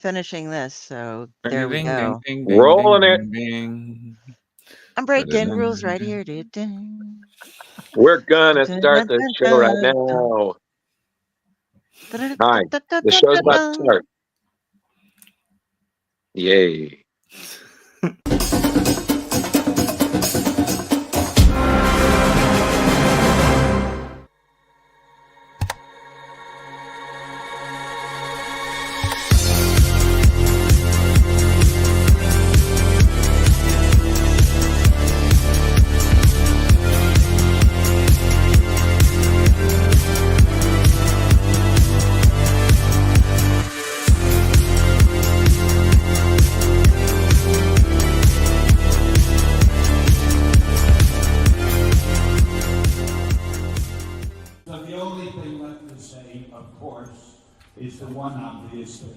finishing this, so there we Ding, ding, go. ding, ding, Rolling ding, it. ding, ding. I'm breaking rules right here. We're gonna start the show right now. Hi, the show's about to start. Yay. Is the one obvious thing.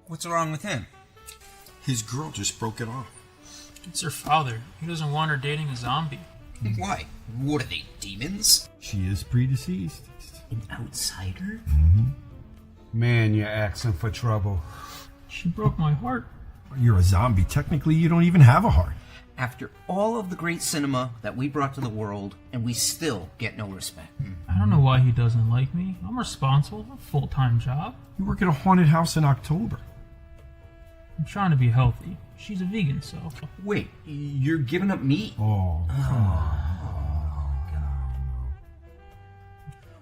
What's wrong with him? His girl just broke it off. It's her father. He doesn't want her dating a zombie. Why? What are they, demons? She is predeceased. An outsider? Mm-hmm. Man, you're asking for trouble. She broke my heart. You're a zombie. Technically, you don't even have a heart. After all of the great cinema that we brought to the world, and we still get no respect. I don't know why he doesn't like me. I'm responsible. A full-time job. You work at a haunted house in October. I'm trying to be healthy. She's a vegan, so... Wait, you're giving up meat? Oh, come on.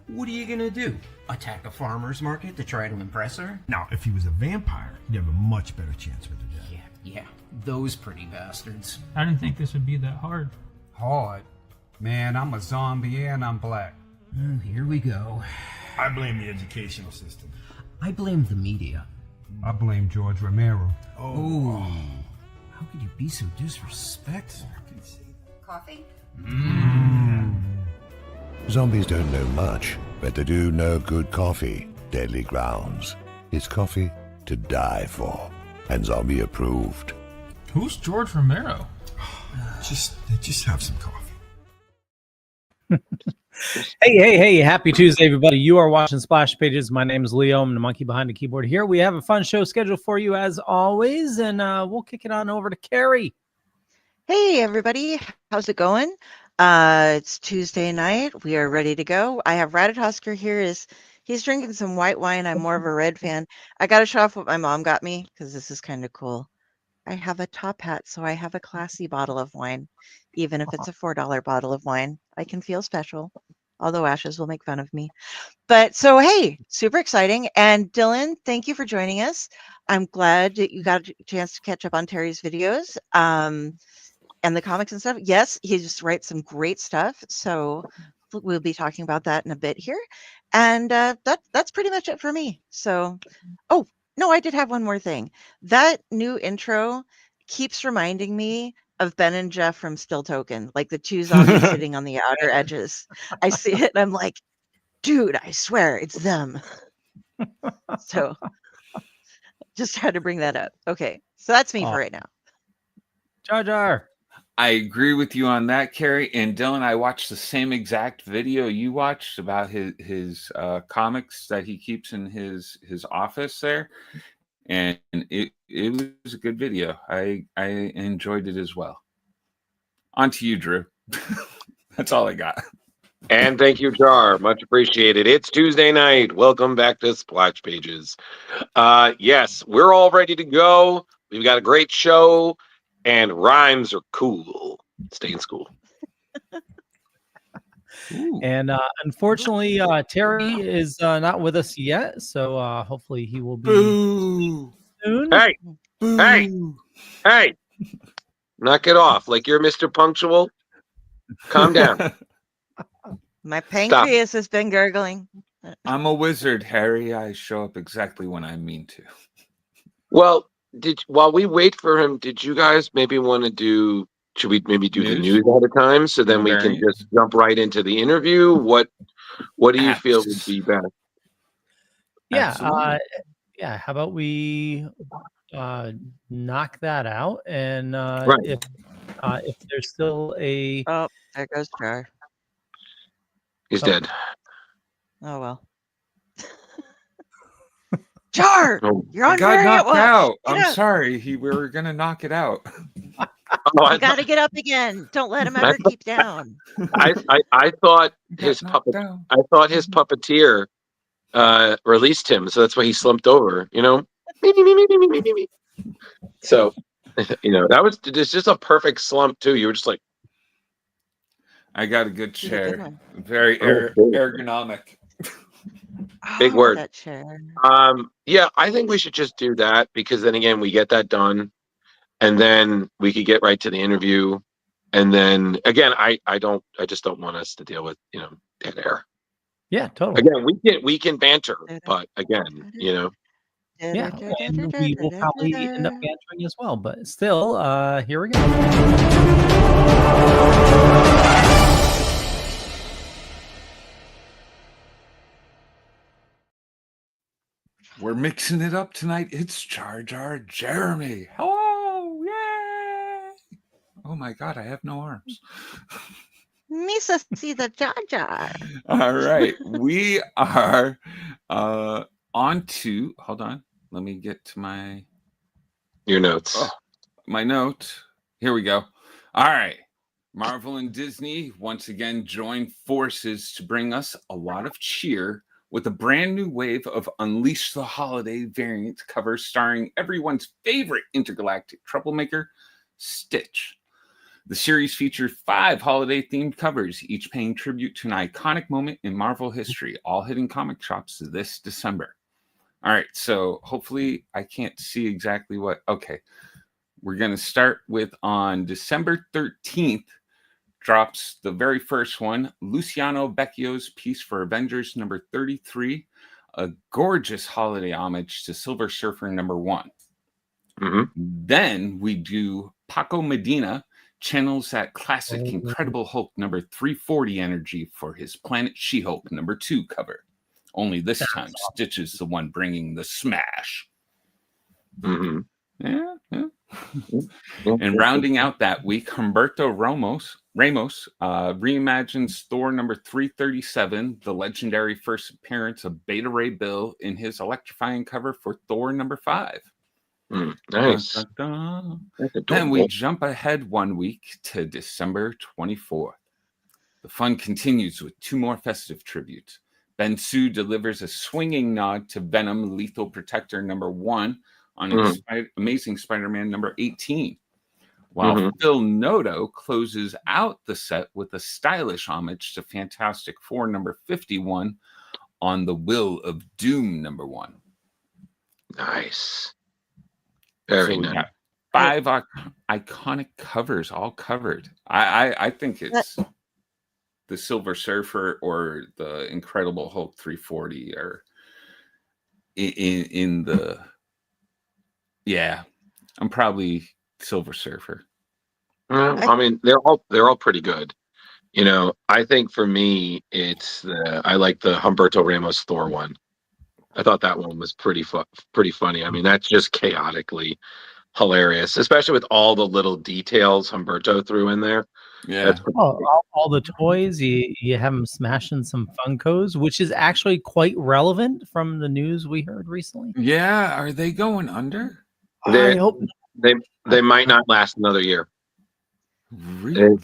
What are you gonna do? Attack a farmer's market to try to impress her? Now, if he was a vampire, you'd have a much better chance with her death. Yeah, those pretty bastards. I didn't think this would be that hard. Hard? Man, I'm a zombie and I'm black. Here we go. I blame the educational system. I blame the media. I blame George Romero. Oh. How could you be so disrespectful? Coffee? Zombies don't know much, but they do know good coffee, Deadly Grounds. It's coffee to die for, and zombie approved. Who's George Romero? Just have some coffee. Hey, happy Tuesday, everybody. You are watching Splash Pages. My name is Leo. I'm the monkey behind the keyboard here. We have a fun show scheduled for you as always, and we'll kick it on over to Kari. Hey, everybody. How's it going? It's Tuesday night. We are ready to go. I have Ratatosker here. He's drinking some white wine. I'm more of a red fan. I got to show off what my mom got me because this is kind of cool. I have a top hat, so I have a classy bottle of wine. Even if it's a $4 bottle of wine, I can feel special, although Ashes will make fun of me. But so, hey, super exciting. And Dylan, thank you for joining us. I'm glad that you got a chance to catch up on Terry's videos and the comics and stuff. Yes, he just writes some great stuff. So we'll be talking about that in a bit here. And that's pretty much it for me. So, oh, no, I did have one more thing. That new intro keeps reminding me of Ben and Jeff from Still Token, like the two zombies sitting on the outer edges. I see it and I'm like, dude, I swear it's them. So just had to bring that up. Okay, so that's me for right now. Jar Jar. I agree with you on that, Kari. And Dylan, I watched the same exact video you watched about his comics that he keeps in his office there, and it was a good video. I enjoyed it as well. On to you, Drew. That's all I got. And thank you, Jar. Much appreciated. It's Tuesday night. Welcome back to Splash Pages. Yes, we're all ready to go. We've got a great show, and rhymes are cool. Stay in school. And unfortunately, Terry is not with us yet, so hopefully he will be soon. Hey, hey, knock it off. Like you're Mr. Punctual. Calm down. My pancreas has been gurgling. I'm a wizard, Harry. I show up exactly when I mean to. Well, while we wait for him, did you guys maybe want to do? Should we maybe do the news at a time so then we can just jump right into the interview? What do you feel would be best? Yeah, yeah. How about we knock that out, and if there's still a there goes Jar. He's dead. Oh well. Jar, you're on got variant knocked watch. out. Get I'm up. sorry. We were gonna knock it out. You got to get up again. Don't let him ever keep down. I thought his puppet. I thought his puppeteer released him, so that's why he slumped over. You know. So, you know, that was just a perfect slump too. You were just like. I got a good chair. Very ergonomic. Big word. That chair. Yeah, I think we should just do that because then again we get that done, and then we could get right to the interview, and then again I just don't want us to deal with dead air. Yeah, totally. Again, we can banter, but again, Yeah, and we will probably end up bantering as well. But still, here we go. We're mixing it up tonight. It's Jar Jar Jeremy. Hello, yay! Oh my God, I have no arms. Misa see the Jar Jar. All right, we are on to. Hold on, let me get to your notes. My note. Here we go. All right, Marvel and Disney once again joined forces to bring us a lot of cheer with a brand new wave of Unleash the Holiday variant covers starring everyone's favorite intergalactic troublemaker, Stitch. The series featured 5 holiday-themed covers, each paying tribute to an iconic moment in Marvel history, all hitting comic shops this December. All right, so hopefully I can't see exactly what... Okay, we're going to start with on December 13th, drops the very first one, Luciano Becchio's piece for Avengers number 33, a gorgeous holiday homage to Silver Surfer number 1. Mm-hmm. Then we do Paco Medina channels that classic Incredible Hulk number 340 energy for his Planet She-Hulk number 2 cover. Only this time, Stitch is the one bringing the smash. Mm-hmm. Yeah. And rounding out that week, Humberto Ramos reimagines Thor number 337, the legendary first appearance of Beta Ray Bill in his electrifying cover for Thor number 5. Nice. Dun, dun, dun. Then we jump ahead 1 week to December 24th. The fun continues with 2 more festive tributes. Ben Sue delivers a swinging nod to Venom Lethal Protector number 1 on Amazing Spider-Man number 18. While Phil Noto closes out the set with a stylish homage to Fantastic Four number 51 on The Will of Doom number 1. Nice. Very nice. 5 iconic covers all covered. I think it's the Silver Surfer or the Incredible Hulk 340 or in the... Yeah, I'm probably Silver Surfer. I mean, they're all pretty good. You know, I think for me, I like the Humberto Ramos Thor one. I thought that one was pretty funny. I mean, that's just chaotically hilarious, especially with all the little details Humberto threw in there. Yeah. That's All the toys, you have them smashing some Funkos, which is actually quite relevant from the news we heard recently. Yeah. Are they going under? I hope they might not last another year. Really?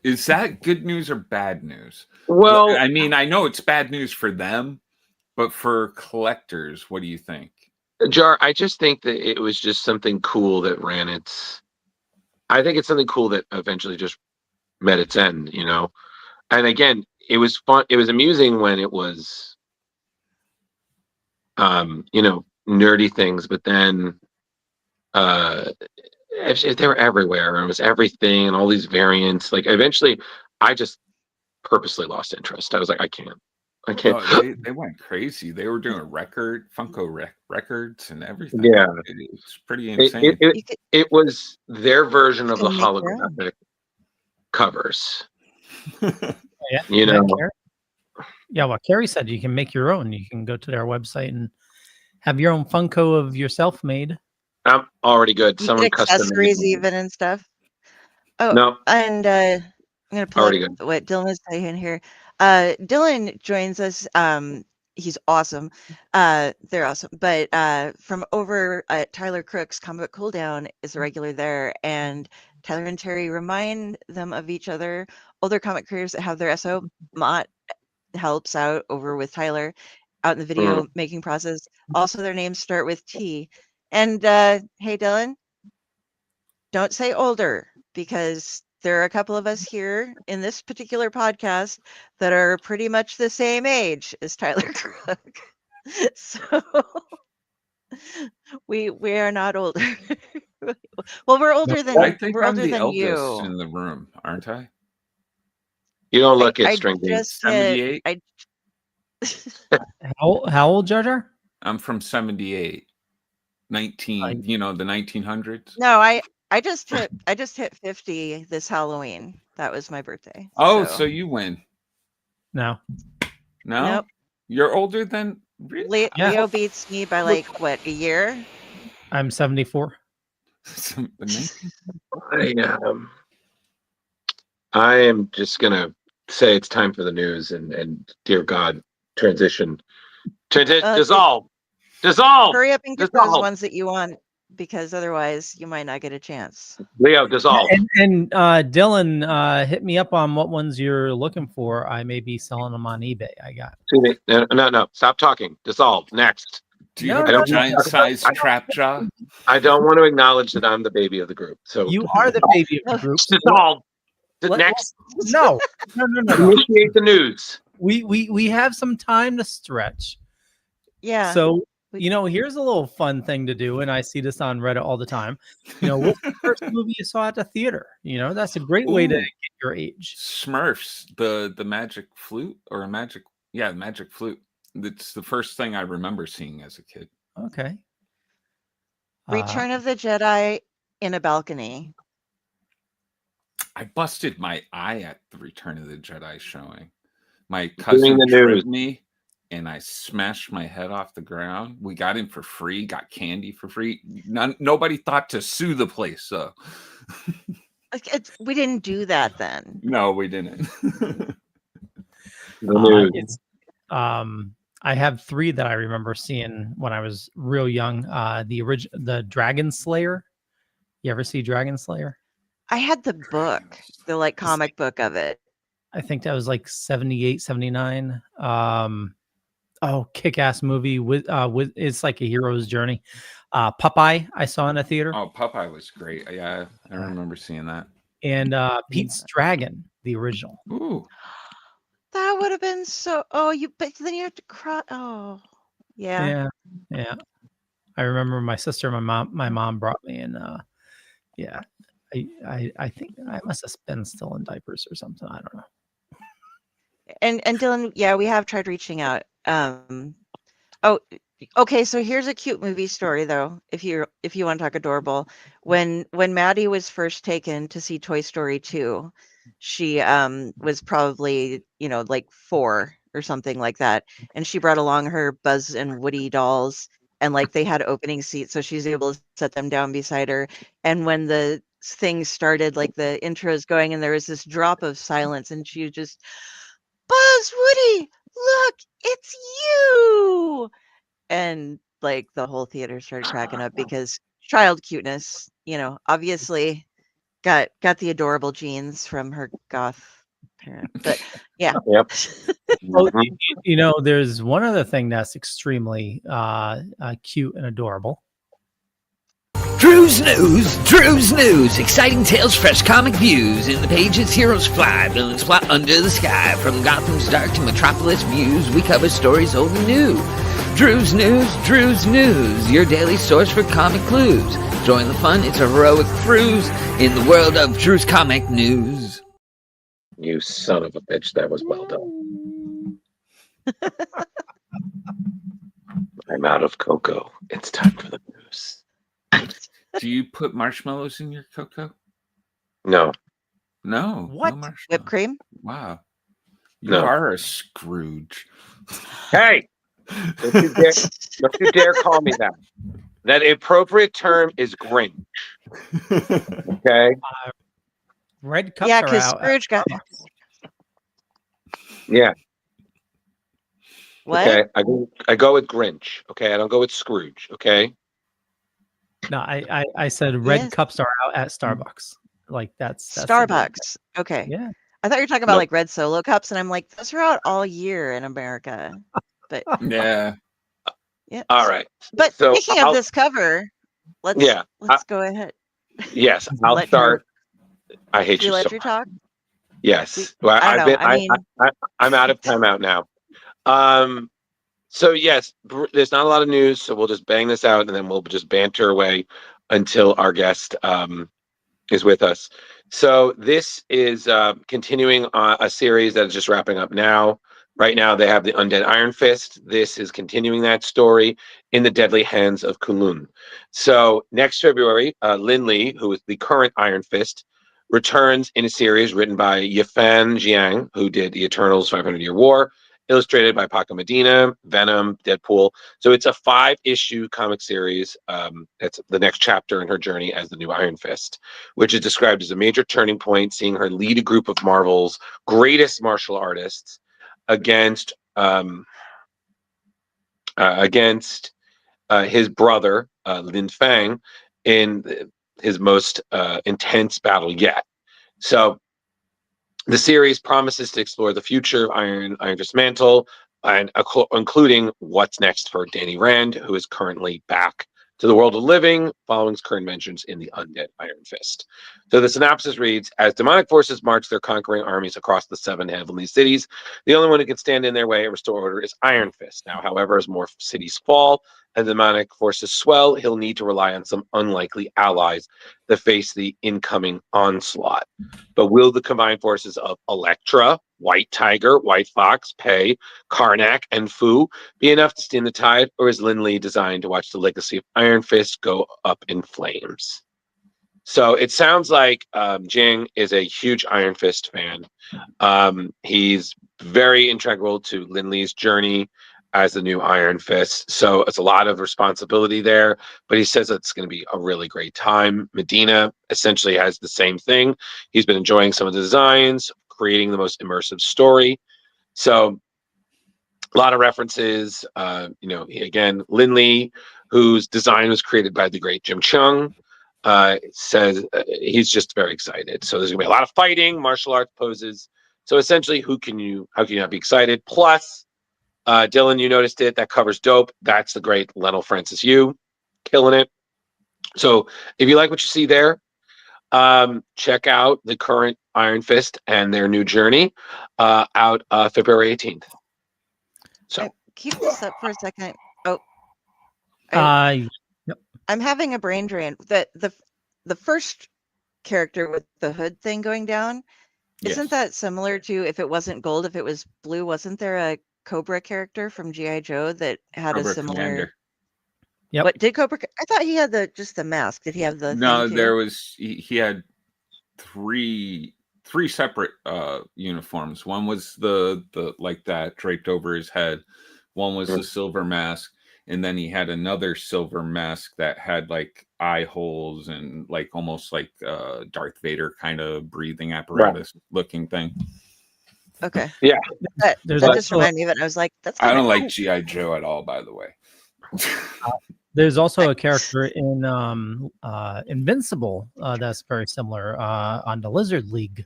Is that good news or bad news? Well, I mean, I know it's bad news for them, but for collectors, what do you think? Jar, I just think that it was just something cool that ran its. I think it's something cool that eventually just met its end, you know. And again, it was fun. It was amusing when it was, you know, nerdy things. But then, if they were everywhere, and it was everything, and all these variants. Like eventually, I just purposely lost interest. I was like, I can't. Oh, they went crazy. They were doing Funko records and everything. Yeah, it's pretty insane. It was their version of the can make your own. holographic covers. Yeah, You know, what Kari said, you can make your own. You can go to their website and have your own Funko of yourself made. I'm already good. You Someone get custom accessories made. even and stuff. Oh, No, and I'm gonna pull already up good. what Dylan is saying here. Dylan joins us. He's awesome. They're awesome. But from over at Tyler Crook's Comic Cool Down is a regular there, and Tyler and Terry remind them of each other. Older comic creators that have their SO Mott helps out over with Tyler out in the video making process. Also, their names start with T. And hey, Dylan, don't say older, because there are a couple of us here in this particular podcast that are pretty much the same age as Tyler Crook. So we are not older. Well, we're older than I think we're I'm older the than eldest you. in the room, aren't I? You don't look it, I String Bean. just hit, 78. How old, Jar Jar? I'm from 78. 19, you know, the 1900s. No, I just hit 50 this Halloween. That was my birthday. Oh, so you win. No. Nope. You're older than really? Leo beats me by like what, a year? I'm 74. I am just gonna say it's time for the news and dear God, transition. Dissolve. Hurry up and get Dissolve. those ones that you want, because otherwise you might not get a chance. Leo, dissolve. And Dylan, hit me up on what ones you're looking for. I may be selling them on eBay. I got. No. Stop talking. Dissolve. Next. Do you have a giant size trap jaw? I don't want to acknowledge that I'm the baby of the group. So You are the baby of the group. Dissolve. Next. No. Initiate the news. We have some time to stretch. Yeah. So, you know, here's a little fun thing to do, and I see this on Reddit all the time. You know, what's the first movie you saw at the theater? You know, that's a great way to get your age. Smurfs, the magic flute, or a magic flute. It's the first thing I remember seeing as a kid. Okay. Return of the Jedi in a balcony. I busted my eye at the Return of the Jedi showing. My cousin the tripped news. me, and I smashed my head off the ground. We got in for free, got candy for free. Nobody thought to sue the place, so. We didn't do that then. No, we didn't. I have three that I remember seeing when I was real young. The Dragon Slayer. You ever see Dragon Slayer? I had the book, the like comic book of it. I think that was like 78, 79. Kick-ass movie with it's like a hero's journey. Popeye, I saw in a theater. Oh, Popeye was great. Yeah, I remember seeing that. And Pete's Dragon, the original. Ooh. That would have been so. But then you have to cry. Oh, yeah. Yeah. I remember my sister, my mom brought me, and I think I must have been still in diapers or something. I don't know. And Dylan, yeah, we have tried reaching out. Okay, so here's a cute movie story though. If you want to talk adorable, when Maddie was first taken to see Toy Story 2, she was probably, like 4 or something like that, and she brought along her Buzz and Woody dolls and like they had opening seats, so she's able to set them down beside her. And when the thing started, like the intro's going, and there was this drop of silence, and she just, Buzz, Woody, look, it's you. And like the whole theater started cracking up because child cuteness, obviously got the adorable genes from her goth parent. But yeah. Yep. Well, you know, there's one other thing that's extremely cute and adorable. Drew's News, exciting tales, fresh comic views. In the pages, heroes fly, villains plot under the sky. From Gotham's dark to Metropolis views, we cover stories old and new. Drew's News, your daily source for comic clues. Join the fun, it's a heroic cruise in the world of Drew's Comic News. You son of a bitch, that was well done. I'm out of cocoa. It's time for the news. Do you put marshmallows in your cocoa? No. No. What? No Whipped cream? Wow. You No. are a Scrooge. Hey! Don't you dare call me that. That appropriate term is Grinch. Okay? Red cups Yeah, are because out. Scrooge got Yeah. what? Okay. I go with Grinch. Okay. I don't go with Scrooge. Okay. No, I said red Yes. cups are out at Starbucks. Like that's the Starbucks. Okay. Yeah. I thought you were talking about Nope. like red Solo cups, and I'm like, those are out all year in America. But Yeah. yeah. All right. But So speaking of this cover, let's go ahead. Yes. I'll Let start. I hate Do you you let so your much. talk? Yes. Well, I don't know. I'm out of timeout now. So yes, there's not a lot of news, so we'll just bang this out and then we'll just banter away until our guest is with us. So this is continuing a series that is just wrapping up now. Right now they have the Undead Iron Fist. This is continuing that story in the Deadly Hands of Kunlun. So next February, Lin Li, who is the current Iron Fist, returns in a series written by Yifan Jiang, who did the Eternals 500-Year War, illustrated by Paco Medina, Venom, Deadpool. So it's a 5-issue comic series. It's the next chapter in her journey as the new Iron Fist, which is described as a major turning point, seeing her lead a group of Marvel's greatest martial artists against his brother, Lin Fang, in his most intense battle yet. So the series promises to explore the future of Iron Fist Mantle, and including what's next for Danny Rand, who is currently back to the world of living following his current mentions in the Undead Iron Fist. So the synopsis reads, as demonic forces march their conquering armies across the 7 heavenly cities, the only one who can stand in their way and restore order is Iron Fist. Now, however, as more cities fall and demonic forces swell, he'll need to rely on some unlikely allies that face the incoming onslaught. But will the combined forces of Elektra, White Tiger, White Fox, Pei, Karnak, and Fu be enough to stem the tide, or is Lin Li designed to watch the legacy of Iron Fist go up in flames? So it sounds like Jing is a huge Iron Fist fan. He's very integral to Lin Li's journey as the new Iron Fist. So it's a lot of responsibility there, but he says it's going to be a really great time. Medina essentially has the same thing. He's been enjoying some of the designs, creating the most immersive story. So a lot of references. Again, Lin Li, whose design was created by the great Jim Chung, says he's just very excited. So there's gonna be a lot of fighting, martial arts poses. So essentially, how can you not be excited? Plus, Dylan, you noticed it. That cover's dope. That's the great Lionel Francis Yu, killing it. So if you like what you see there, check out the current Iron Fist and their new journey out February 18th. So Keep this up for a second. Oh, Yep. I'm having a brain drain. The first character with the hood thing going down, isn't that similar to if it wasn't gold, if it was blue? Wasn't there a Cobra character from G.I. Joe that had Cobra a similar? Commander. Yep. What did Cobra? I thought he had just the mask. Did he have the? No, thing too? there was he had three separate uniforms. One was the like that draped over his head. One was the silver mask, and then he had another silver mask that had like eye holes and like almost like Darth Vader kind of breathing apparatus looking thing. Okay. Yeah. That There's just also reminded me of it. I was like, that's I kind don't of like G.I. Joe at all, by the way. there's also a character in Invincible that's very similar on the Lizard League.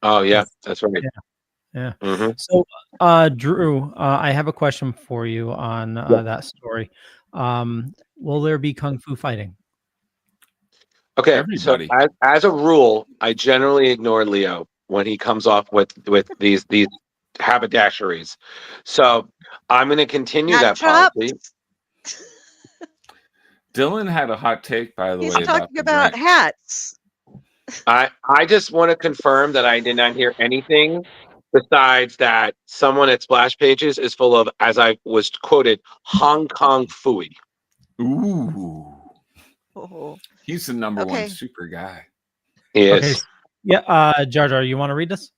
Oh yeah, that's right. Yeah. Mhm. So, Drew, I have a question for you on that story. Will there be kung fu fighting? Okay, Everybody. so as a rule, I generally ignore Leo when he comes off with these haberdasheries. So I'm going to continue not that chops. policy. Dylan had a hot take, by the He's way, talking the about Grinch. hats. I just want to confirm that I did not hear anything besides that someone at Splash Pages is full of, as I was quoted, Hong Kong Fooey. Ooh, Oh, he's the number one okay. super guy. He is. Okay. Yeah, Jar Jar, you want to read this?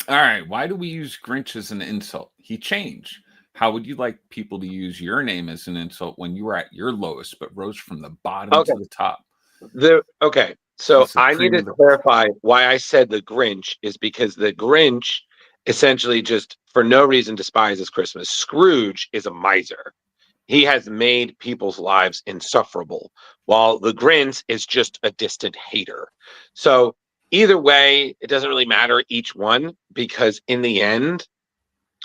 All right, why do we use Grinch as an insult? He changed. How would you like people to use your name as an insult when you were at your lowest, but rose from the bottom Okay. to the top? Okay, so He's the I need cream to of the- clarify why I said the Grinch is because the Grinch essentially just for no reason despises Christmas. Scrooge is a miser. He has made people's lives insufferable, while the Grinch is just a distant hater. So either way, it doesn't really matter each one because in the end,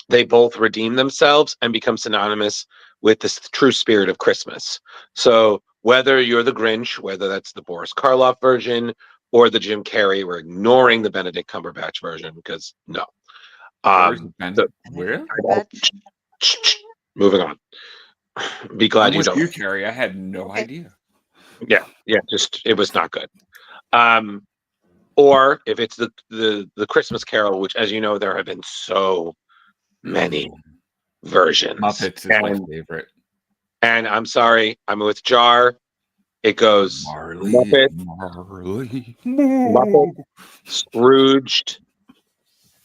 they both redeem themselves and become synonymous with the true spirit of Christmas. So whether you're the Grinch, whether that's the Boris Karloff version or the Jim Carrey, we're ignoring the Benedict Cumberbatch version because no. Where's So, Where? moving on. Be glad I'm you with don't. you, Carrie. I had no idea. Yeah, just it was not good. Or if it's the Christmas Carol, which, as you know, there have been so many versions. Muppets is my favorite. And I'm sorry, I'm with Jar. It goes Marley, Muppet, Scrooged,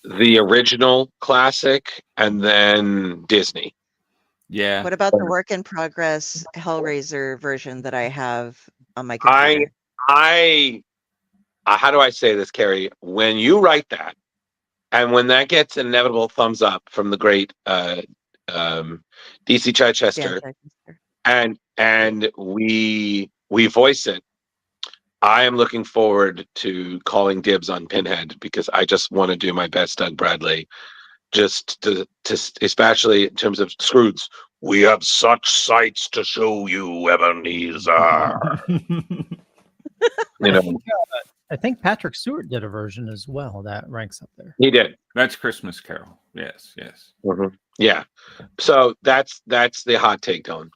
the original classic, and then Disney. Yeah. What about the work in progress Hellraiser version that I have on my computer? How do I say this, Carrie? When you write that, and when that gets an inevitable thumbs up from the great DC Chichester, and we voice it, I am looking forward to calling dibs on Pinhead because I just want to do my best, Doug Bradley, just to especially in terms of Scrooge. We have such sights to show you, Ebenezer. I think Patrick Stewart did a version as well that ranks up there. He did. That's Christmas Carol. Yes. Mm-hmm. Yeah. So that's the hot take, Dylan.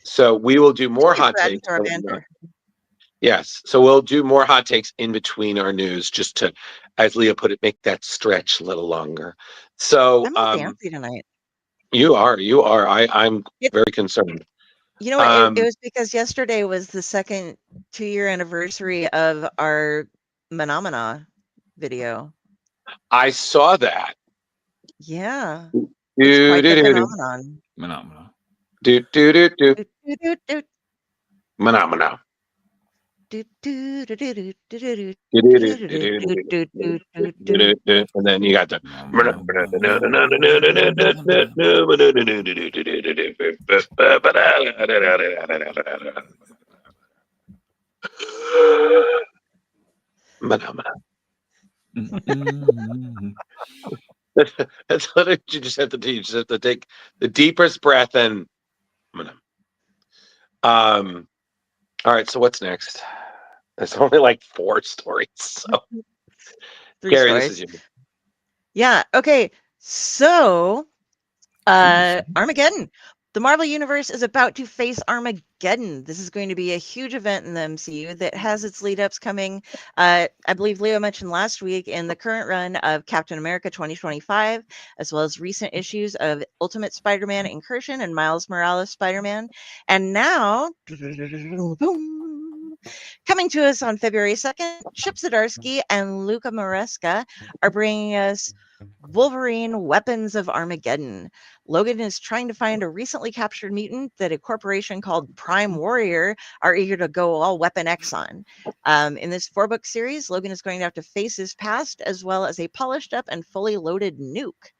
So we will do more hot takes. Yes. So we'll do more hot takes in between our news, just to, as Leah put it, make that stretch a little longer. So I'm fancy tonight. You are. I'm very concerned. You know what? It was because yesterday was the second 2-year anniversary of our Phenomena video. I saw that. Yeah. It's quite the phenomenon. Phenomena. Phenomena. And then you got the Phenomena. That's what you just have to do. You just have to take the deepest breath and all right, so what's next? There's only like 4 stories. So 3 Gary, stories. this is you. Yeah, okay. So Armageddon. The Marvel Universe is about to face Armageddon. This is going to be a huge event in the MCU that has its lead-ups coming. I believe Leo mentioned last week in the current run of Captain America 2025, as well as recent issues of Ultimate Spider-Man Incursion and Miles Morales Spider-Man. And now, boom, Coming to us on February 2nd, Chip Zdarsky and Luca Maresca are bringing us Wolverine Weapons of Armageddon. Logan is trying to find a recently captured mutant that a corporation called Prime Warrior are eager to go all Weapon X on. In this 4-book series, Logan is going to have to face his past as well as a polished up and fully loaded nuke.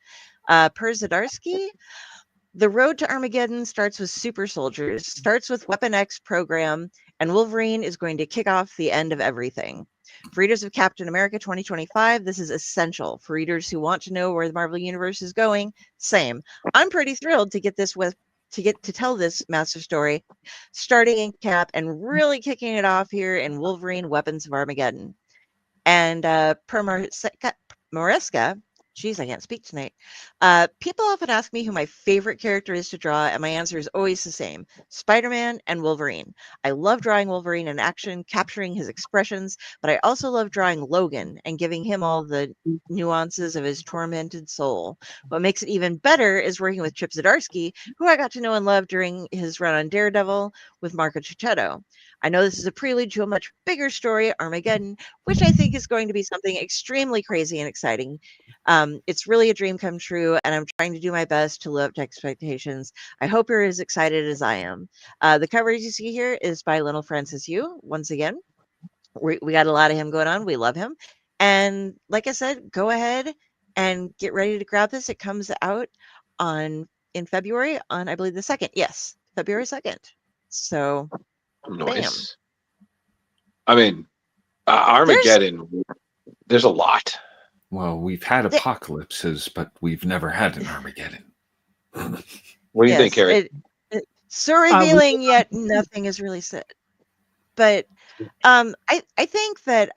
Per Zdarsky, the road to Armageddon starts with super soldiers, starts with Weapon X program, and Wolverine is going to kick off the end of everything. For readers of Captain America 2025, this is essential. For readers who want to know where the Marvel Universe is going, same. I'm pretty thrilled to get to tell this master story, starting in Cap and really kicking it off here in Wolverine Weapons of Armageddon. And per Maresca, geez, I can't speak tonight. People often ask me who my favorite character is to draw, and my answer is always the same: Spider-Man and Wolverine. I love drawing Wolverine in action, capturing his expressions, but I also love drawing Logan and giving him all the nuances of his tormented soul. What makes it even better is working with Chip Zdarsky, who I got to know and love during his run on Daredevil with Marco Cicchetto. I know this is a prelude to a much bigger story, Armageddon, which I think is going to be something extremely crazy and exciting. It's really a dream come true, and I'm trying to do my best to live up to expectations. I hope you're as excited as I am. The cover you see here is by Lionel Francis Yu. Once again, we got a lot of him going on. We love him. And like I said, go ahead and get ready to grab this. It comes out in February on, I believe, the 2nd. Yes, February 2nd. So, nice. Bam. I mean, Armageddon, there's a lot. Well, we've had apocalypses, but we've never had an Armageddon. What do you think, Kari? It's so revealing, yet nothing is really said. But I think that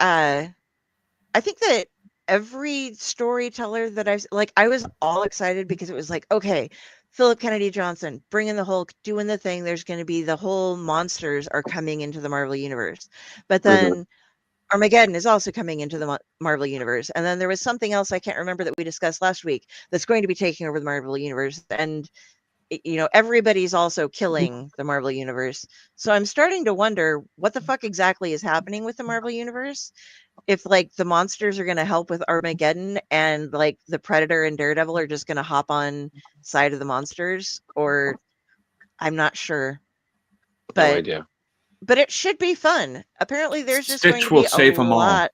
every storyteller that I was all excited because it was like, okay, Philip Kennedy Johnson bringing the Hulk, doing the thing. There's going to be the whole monsters are coming into the Marvel Universe, but then Armageddon is also coming into the Marvel Universe. And then there was something else I can't remember that we discussed last week that's going to be taking over the Marvel Universe. And, everybody's also killing the Marvel Universe. So I'm starting to wonder what the fuck exactly is happening with the Marvel Universe. If the monsters are going to help with Armageddon and the Predator and Daredevil are just going to hop on side of the monsters, or I'm not sure. But no idea. But it should be fun. Apparently, there's just Stitch going to will be save a them all. lot.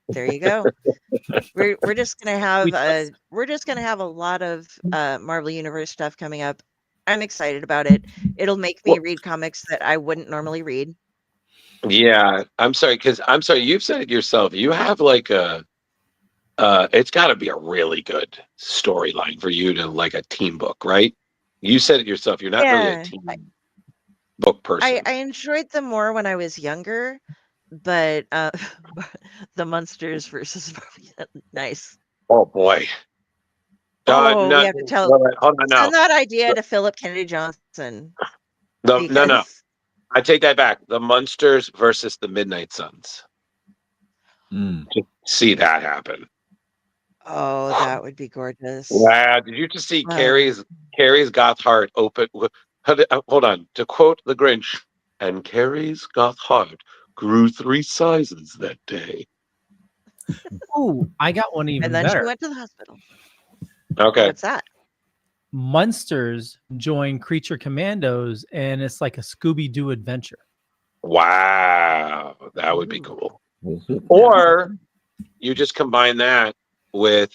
There you go. We're just gonna have a lot of Marvel Universe stuff coming up. I'm excited about it. It'll make me read comics that I wouldn't normally read. Yeah, I'm sorry, you've said it yourself. You have it's got to be a really good storyline for you to a team book, right? You said it yourself. You're not really a team book person. I enjoyed them more when I was younger, but the Monsters versus nice. Oh boy. We have to tell. Send that idea to Philip Kennedy Johnson. No. I take that back. The Munsters versus the Midnight Suns. Just see that happen. Oh, that would be gorgeous. Wow. Did you just see Kari's goth heart open? Hold on. To quote the Grinch, and Kari's goth heart grew 3 sizes that day. Ooh, I got one even better. And then she went to the hospital. Okay. What's that? Munsters join Creature Commandos, and it's like a Scooby-Doo adventure. Wow. That would be cool. Or you just combine that with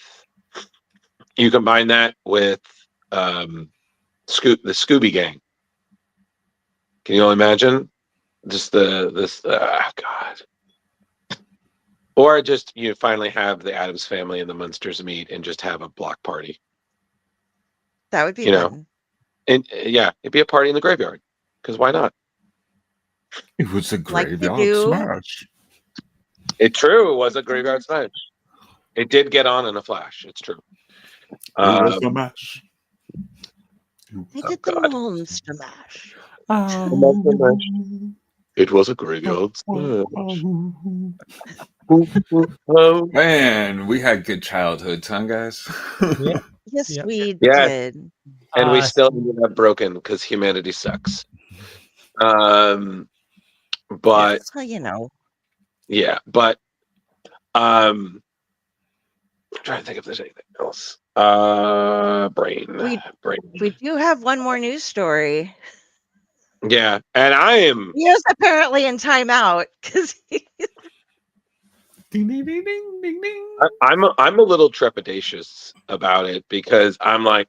the Scooby Gang. Can you imagine? Just God. Or just you finally have the Addams Family and the Munsters meet and just have a block party. That would be fun. And it'd be a party in the graveyard. Because why not? It was a graveyard smash. It's true. It was a graveyard smash. It did get on in a flash. It's true. It was a mash. They did the Monster Mash. It was a graveyard smash. Man, we had good childhoods, huh, guys? Yes, we did. And we still ended up broken because humanity sucks. But Well, you know, yeah, but I'm trying to think if there's anything else. we Brain. do have one more news story. Yeah, and I am. He is apparently in timeout because Ding, ding, ding, ding, ding, ding. I'm a little trepidatious about it because I'm like,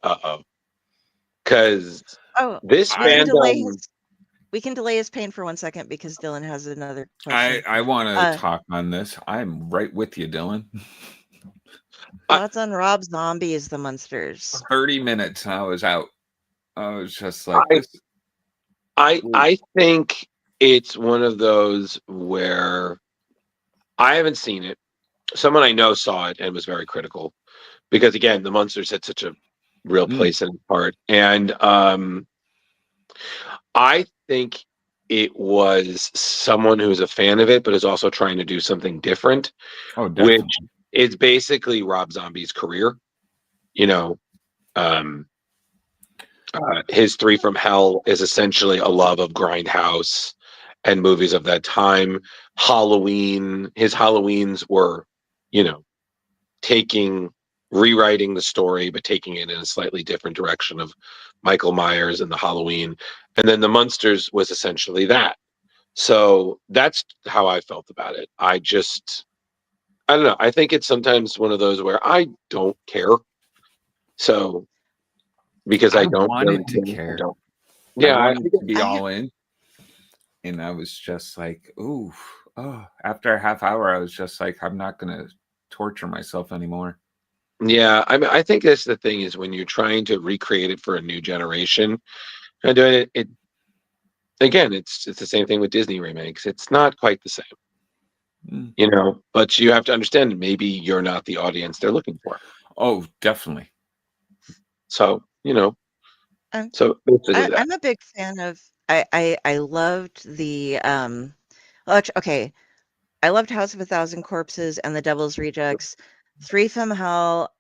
because this fandom. we can delay his pain for 1 second because Dylan has another question. I want to talk on this. I'm right with you, Dylan. Thoughts on Rob Zombie as the Munsters? 30 minutes and I was out. I was just like, I think it's one of those where I haven't seen it. Someone I know saw it and was very critical because again, the Munsters had such a real place in his heart, and I think it was someone who's a fan of it, but is also trying to do something different. Oh, definitely. Which is basically Rob Zombie's career. You know, his Three from Hell is essentially a love of Grindhouse and movies of that time. Halloween, his Halloweens were, you know, rewriting the story, but taking it in a slightly different direction of Michael Myers and the Halloween. And then the Munsters was essentially that. So that's how I felt about it. I don't know. I think it's sometimes one of those where I don't care. So, because I don't wanted to care. Yeah, I wanted to be all in. And I was just like, after a half hour, I was just like, I'm not going to torture myself anymore. Yeah, I mean, I think that's the thing is when you're trying to recreate it for a new generation and doing it, again, it's the same thing with Disney remakes. It's not quite the same, you know. But you have to understand, maybe you're not the audience they're looking for. Oh, definitely. So you know, I'm a big fan of. I loved the okay. I loved House of a Thousand Corpses and The Devil's Rejects. Three from Hell.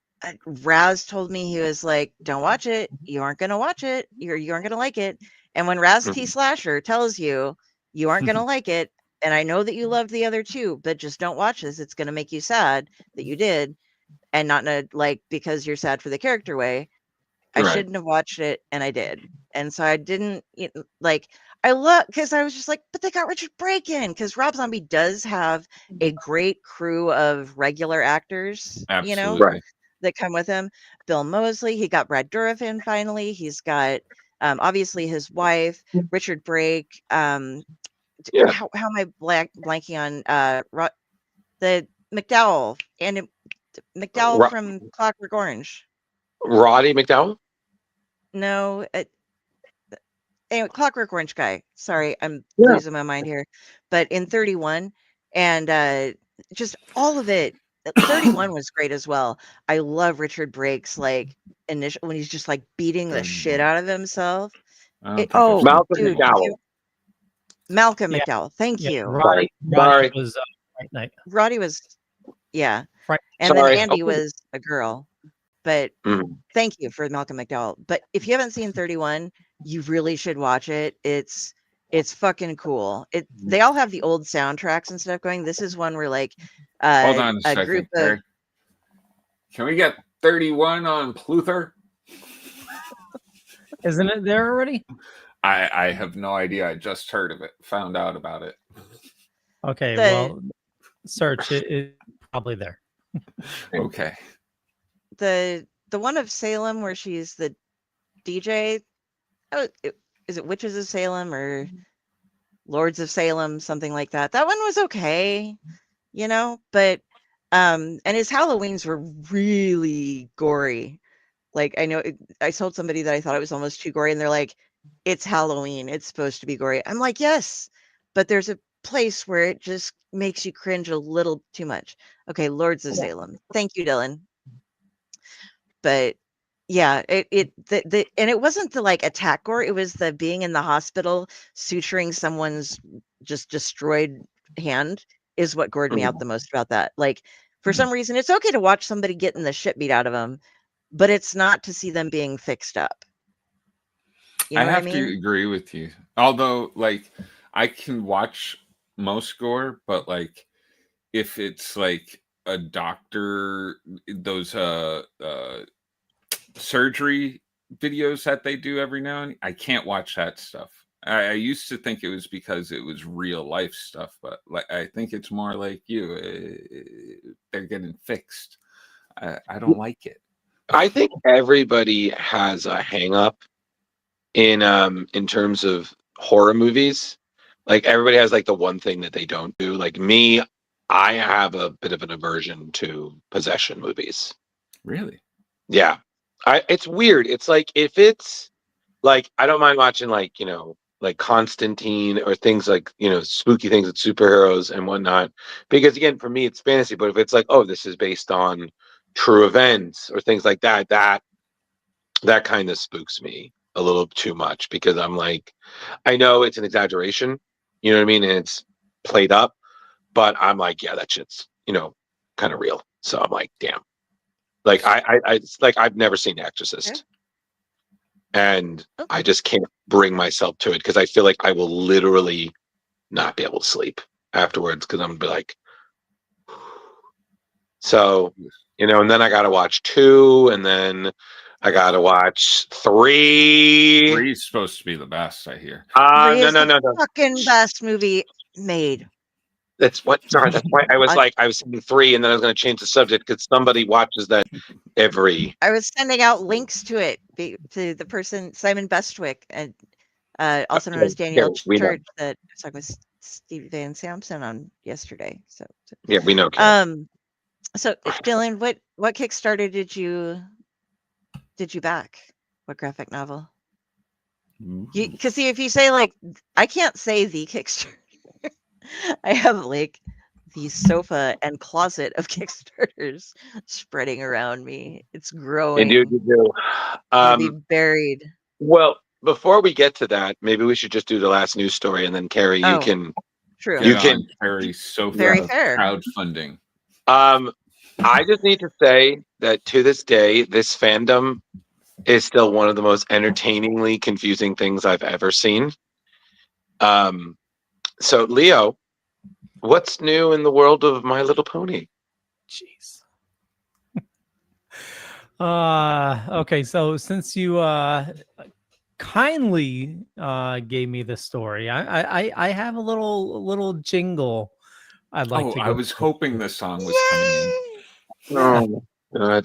Raz told me, he was like, "Don't watch it. You aren't gonna watch it. You aren't gonna like it." And when Raz T. Slasher tells you you aren't gonna like it, and I know that you loved the other two, but just don't watch this. It's gonna make you sad that you did, and not in a because you're sad for the character way. I shouldn't have watched it, and I did. And so I didn't I love, because I was just like, but they got Richard Brake in, because Rob Zombie does have a great crew of regular actors, Absolutely. that come with him. Bill Moseley, he got Brad Dourif in finally. He's got obviously his wife, Richard Brake. How am I blanking on the McDowell and McDowell from Clockwork Orange? Roddy McDowell? No, anyway, Clockwork Orange guy. Sorry, I'm losing my mind here. But in 31, and just all of it. 31 was great as well. I love Richard Brake's initial when he's just beating the shit out of himself. Malcolm McDowell. Malcolm McDowell. Thank you. Roddy was Fright Night. Roddy was, and Sorry. then Andy was a girl. But thank you for Malcolm McDowell. But if you haven't seen 31, you really should watch it. It's fucking cool. They all have the old soundtracks and stuff going. This is one where hold on a second, group Kari. Can we get 31 on Pluther? Isn't it there already? I have no idea. I just heard of it, found out about it. Okay, well, search it. It's probably there. Okay. The one of Salem where she's the DJ. Is it Witches of Salem or Lords of Salem, something like that? That one was okay, but and his Halloweens were really gory. I know I told somebody that I thought it was almost too gory, and they're like, "It's Halloween, it's supposed to be gory." I'm like, "Yes, but there's a place where it just makes you cringe a little too much." Okay, Lords of Salem. Thank you, Dylan. But yeah, and it wasn't the attack gore, it was the being in the hospital suturing someone's just destroyed hand is what gored me out the most about that. For some reason, it's okay to watch somebody getting the shit beat out of them, but it's not to see them being fixed up. I have to agree with you. Although, I can watch most gore, but like if it's like a doctor, those surgery videos that they do every now and then, I can't watch that stuff. I used to think it was because it was real life stuff, but like I think it's more like they're getting fixed. I don't like it. I think everybody has a hang up in terms of horror movies. Like everybody has like the one thing that they don't do. Like me, I have a bit of an aversion to possession movies. Really? Yeah. It's weird. It's like if it's like I don't mind watching like, like Constantine or things like, spooky things with superheroes and whatnot. Because again, for me it's fantasy, but if it's like, oh, this is based on true events or things like that, that kind of spooks me a little too much because I'm like, I know it's an exaggeration, you know what I mean? And it's played up, but I'm like, yeah, that shit's, kind of real. So I'm like, damn. Like it's like I've never seen Exorcist. And I just can't bring myself to it because I feel like I will literally not be able to sleep afterwards because I'm gonna be like, so, and then I gotta watch 2, and then I gotta watch 3. 3 is supposed to be the best, I hear. No. Fucking best movie made. That's why I was I was saying 3, and then I was going to change the subject because somebody watches that every. I was sending out links to it to the person Simon Bestwick, and also known as Danielle Church, that I was talking with Steve Van Samson on yesterday. So yeah, we know. So Dylan, what Kickstarter did you back? What graphic novel? Because if you say like, I can't say the Kickstarter. I have like the sofa and closet of Kickstarters spreading around me. It's growing. You do. Be buried. Well, before we get to that, maybe we should just do the last news story, and then Kari, you can. True. You can. Kari's sofa Very fair. crowdfunding. I just need to say that to this day, this fandom is still one of the most entertainingly confusing things I've ever seen. So, Leo, what's new in the world of My Little Pony? Jeez. Okay, so since you kindly gave me this story, I have a little jingle I'd like to go. I was hoping the song was coming in.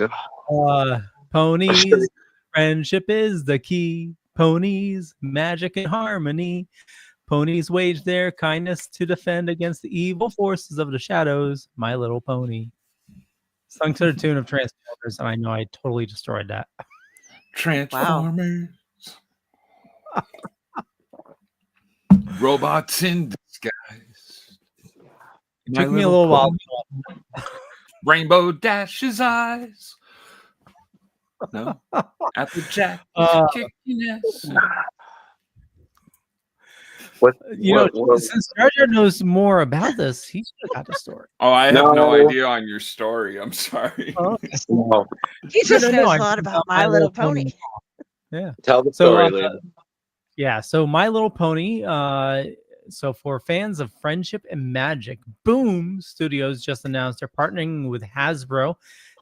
Oh, ponies, friendship is the key. Ponies, magic and harmony. Ponies wage their kindness to defend against the evil forces of the shadows. My Little Pony. Sung to the tune of Transformers, and I know I totally destroyed that. Transformers. Wow. Robots in disguise. Took me a little while. Rainbow Dash's eyes. No. Applejack kicking ass. Since Jar Jar knows more about this, he should have got the story. Oh, I have no idea on your story. I'm sorry. He just knows a lot about My Little Pony. Yeah. Tell the story, Leo. So My Little Pony. So for fans of friendship and magic, Boom Studios just announced they're partnering with Hasbro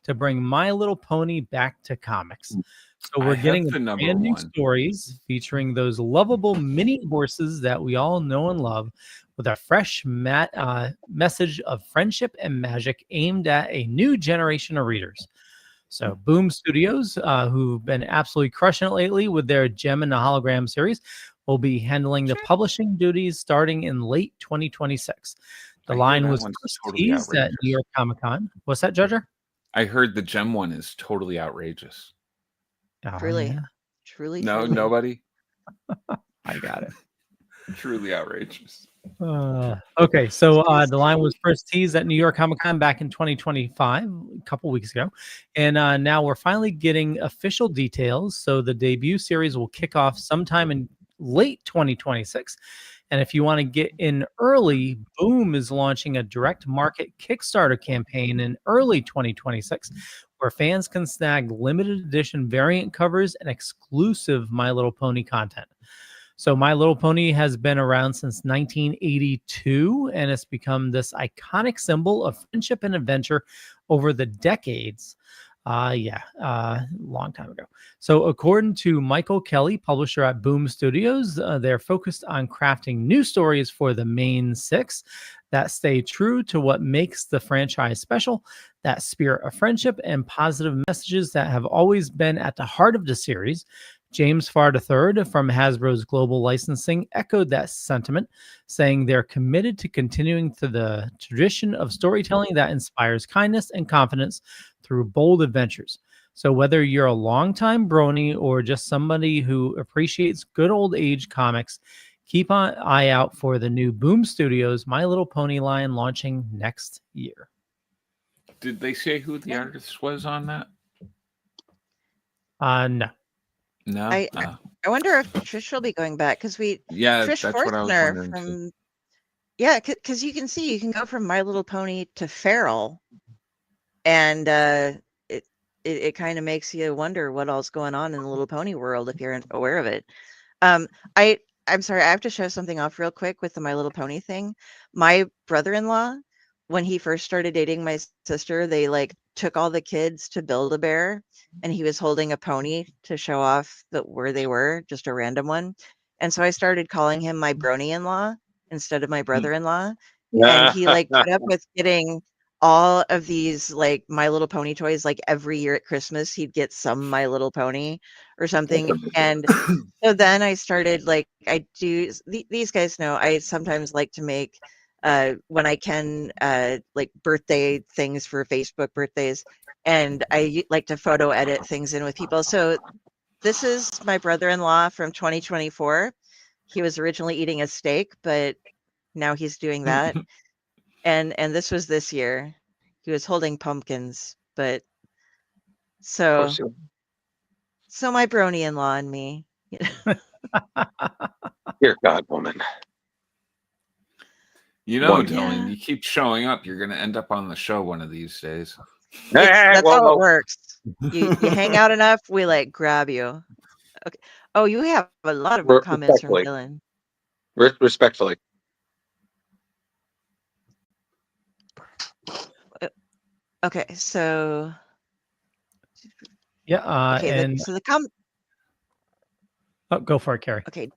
to bring My Little Pony back to comics. So we're getting brand new stories featuring those lovable mini horses that we all know and love, with a fresh message of friendship and magic aimed at a new generation of readers. So Boom Studios, who've been absolutely crushing it lately with their Gem and the Hologram series, will be handling the publishing duties starting in late 2026. The line was first teased at New York Comic Con. What's that, Judger? I heard the Gem one is totally outrageous. Truly. No, nobody. I got it. Truly outrageous. Okay, so the line was first teased at New York Comic Con back in 2025, a couple weeks ago, and now we're finally getting official details. So the debut series will kick off sometime in late 2026. And if you want to get in early, Boom is launching a direct market Kickstarter campaign in early 2026, where fans can snag limited edition variant covers and exclusive My Little Pony content. So My Little Pony has been around since 1982, and it's become this iconic symbol of friendship and adventure over the decades. Long time ago. So according to Michael Kelly, publisher at Boom Studios, they're focused on crafting new stories for the main six that stay true to what makes the franchise special, that spirit of friendship and positive messages that have always been at the heart of the series. James Farr III from Hasbro's Global Licensing echoed that sentiment, saying they're committed to continuing to the tradition of storytelling that inspires kindness and confidence through bold adventures. So whether you're a longtime brony or just somebody who appreciates good old age comics, keep an eye out for the new Boom Studios My Little Pony line launching next year. Did they say who the artist was on that? No. No. I wonder if Trish will be going back because that's Trish what I was Forstner wondering. from because you can see you can go from My Little Pony to Feral, and it kind of makes you wonder what all's going on in the Little Pony world if you're aware of it. I'm sorry, I have to show something off real quick with the My Little Pony thing. My brother-in-law, when he first started dating my sister, they took all the kids to Build-A-Bear, and he was holding a pony to show off where they were, just a random one. And so I started calling him my brony-in-law instead of my brother-in-law. And he put up with getting all of these My Little Pony toys. Every year at Christmas, he'd get some My Little Pony or something. And so then I started these guys know I sometimes like to make when I can birthday things for Facebook birthdays, and I like to photo edit things in with people. So this is my brother-in-law from 2024. He was originally eating a steak, but now he's doing that. And this was this year. He was holding pumpkins, but so my brony-in-law and me. Dear God, woman. Dylan, you keep showing up. You're going to end up on the show one of these days. That's how it works. You hang out enough, we grab you. Okay. Oh, you have a lot of comments from Dylan. Respectfully. Okay, so and go for it, Kari. Okay.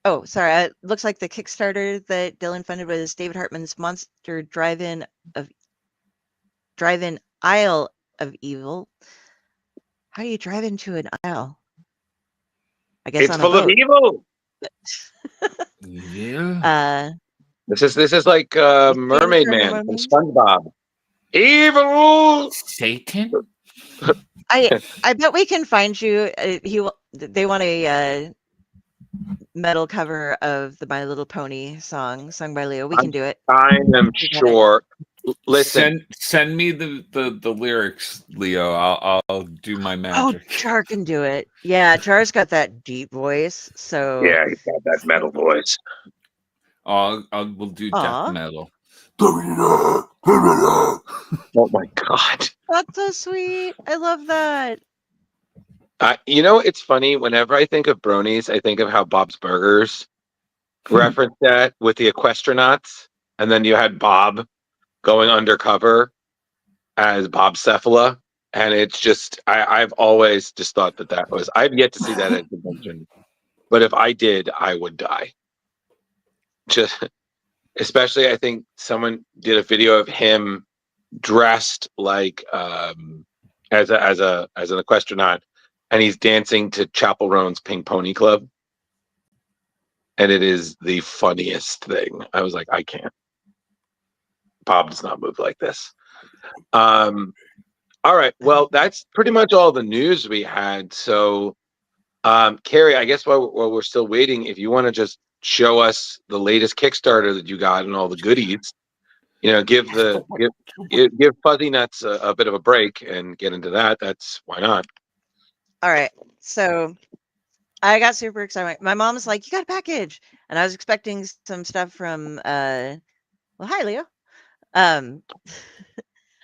Oh, sorry. It looks like the Kickstarter that Dylan funded was David Hartman's Monster Drive-In Aisle of Evil. How do you drive into an aisle? I guess it's on full a boat. of evil. Yeah. This is like Mermaid Man from SpongeBob. Evil Satan. I bet we can find you. They want a metal cover of the My Little Pony song sung by Leo. We can do it. I am sure. Listen, send me the lyrics, Leo. I'll do my magic. Oh, Char can do it. Yeah, Char's got that deep voice. So yeah, he's got that metal voice. We'll do death metal. Oh my God, that's so sweet. I love that. It's funny. Whenever I think of bronies, I think of how Bob's Burgers referenced that with the Equestronauts, and then you had Bob going undercover as Bob Cephala, and it's just I've always just thought that was. I've yet to see that at a convention, but if I did, I would die. Just especially, I think someone did a video of him dressed like as an Equestronaut, and he's dancing to Chapel Roan's Pink Pony Club, and it is the funniest thing. I was like, I can't. Bob does not move like this. All right. Well, that's pretty much all the news we had. So, Kari, I guess while we're still waiting, if you want to just show us the latest Kickstarter that you got and all the goodies, give Fuzzy Nuts a bit of a break and get into that. That's why not. All right. So I got super excited. My mom's like, you got a package. And I was expecting some stuff from, well, hi, Leo. I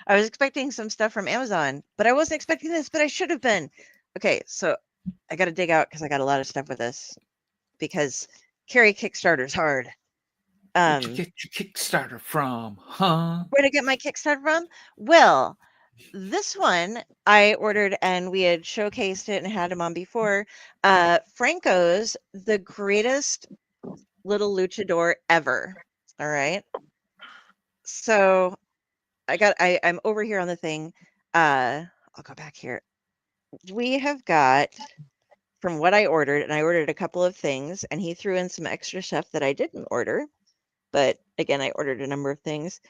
was expecting some stuff from Amazon, but I wasn't expecting this, but I should have been. Okay. So I got to dig out because I got a lot of stuff with this. because Kari Kickstarter's hard. Where'd you get your Kickstarter from, huh? Where'd I get my Kickstarter from? Well, this one I ordered and we had showcased it and had him on before. Franco's The Greatest Little Luchador Ever. All right. So I'm over here on the thing. I'll go back here. We have got, from what I ordered, and I ordered a couple of things, and he threw in some extra stuff that I didn't order. But again, I ordered a number of things.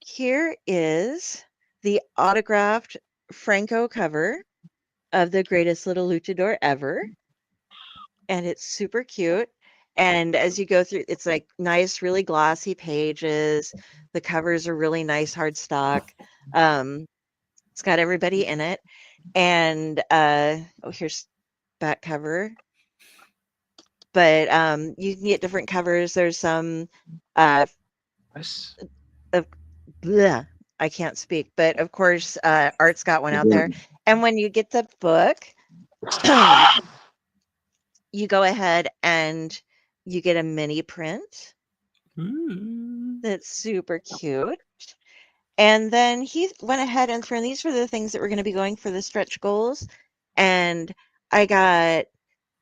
Here is the autographed Franco cover of The Greatest Little Luchador Ever. And it's super cute. And as you go through, it's like nice, really glossy pages. The covers are really nice, hard stock. It's got everybody in it. And here's back cover. But you can get different covers. There's some bleh, I can't speak, but of course, Art's got one out there. And when you get the book, you go ahead and you get a mini print. That's super cute. And then he went ahead and threw in, these were the things that were going to be going for the stretch goals. And I got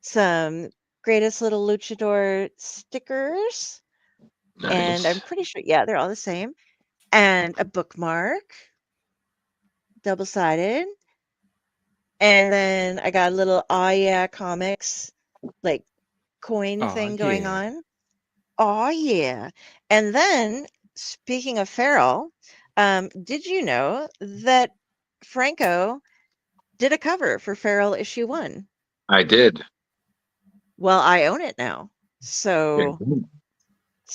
some Greatest Little Luchador stickers. Nice. And I'm pretty sure, yeah, they're all the same. And a bookmark, double-sided. And then I got a little Aw Yeah Comics, like, coin thing going on. Oh, yeah. And then, speaking of Farrell, did you know that Franco did a cover for Farrell issue 1? I did. Well, I own it now. So,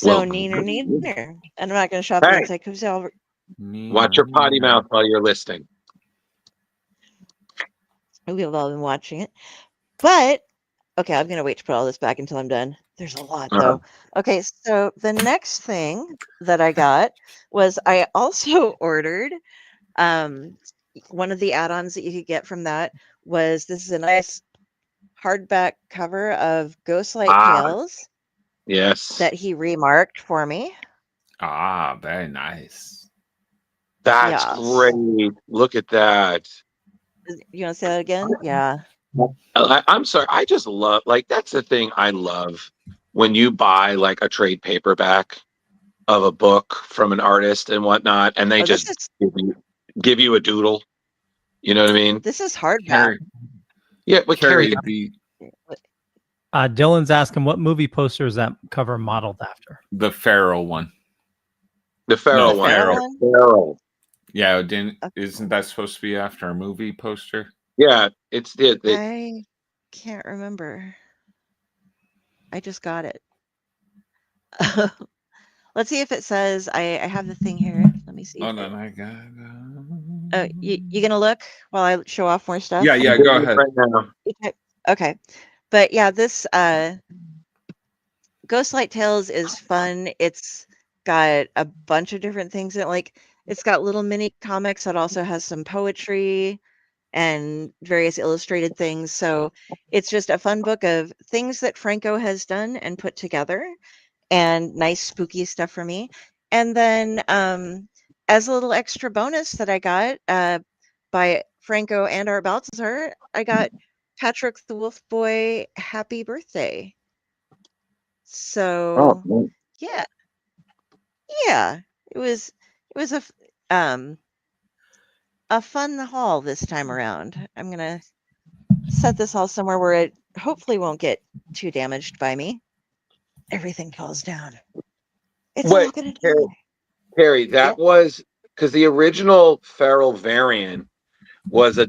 Well, neener. And I'm not going to shop it inside because I'll... Watch your potty mouth while you're listening. We've all been watching it. But, okay, I'm going to wait to put all this back until I'm done. There's a lot, though. Okay, so the next thing that I got was I also ordered one of the add-ons that you could get from that was, this is a nice hardback cover of Ghostlight Tales. Yes. That he remarked for me. Very nice. That's great. Look at that. You want to say that again? Yeah. I'm sorry. I just love, like, that's the thing I love when you buy like a trade paperback of a book from an artist and whatnot, and they give you a doodle. You know what I mean? This is hardback. Yeah, but Kari. Dylan's asking, what movie poster is that cover modeled after? The Farrell one. The Farrell one. Farrell. Yeah, isn't that supposed to be after a movie poster? Yeah, I can't remember. I just got it. Let's see if it says, I have the thing here. Let me see. Oh, no, I got Oh, you gonna look while I show off more stuff? Yeah, go ahead. Right now. Okay. But yeah, this Ghostlight Tales is fun. It's got a bunch of different things in it. Like, it's got little mini comics that also has some poetry and various illustrated things. So it's just a fun book of things that Franco has done and put together, and nice spooky stuff for me. And then as a little extra bonus that I got by Franco and Art Baltzar, I got Patrick the Wolf Boy Happy Birthday. So yeah, it was a fun haul this time around. I'm gonna set this all somewhere where it hopefully won't get too damaged by me. Everything falls down. It's all gonna do. Kari, that was because the original Farrell variant was a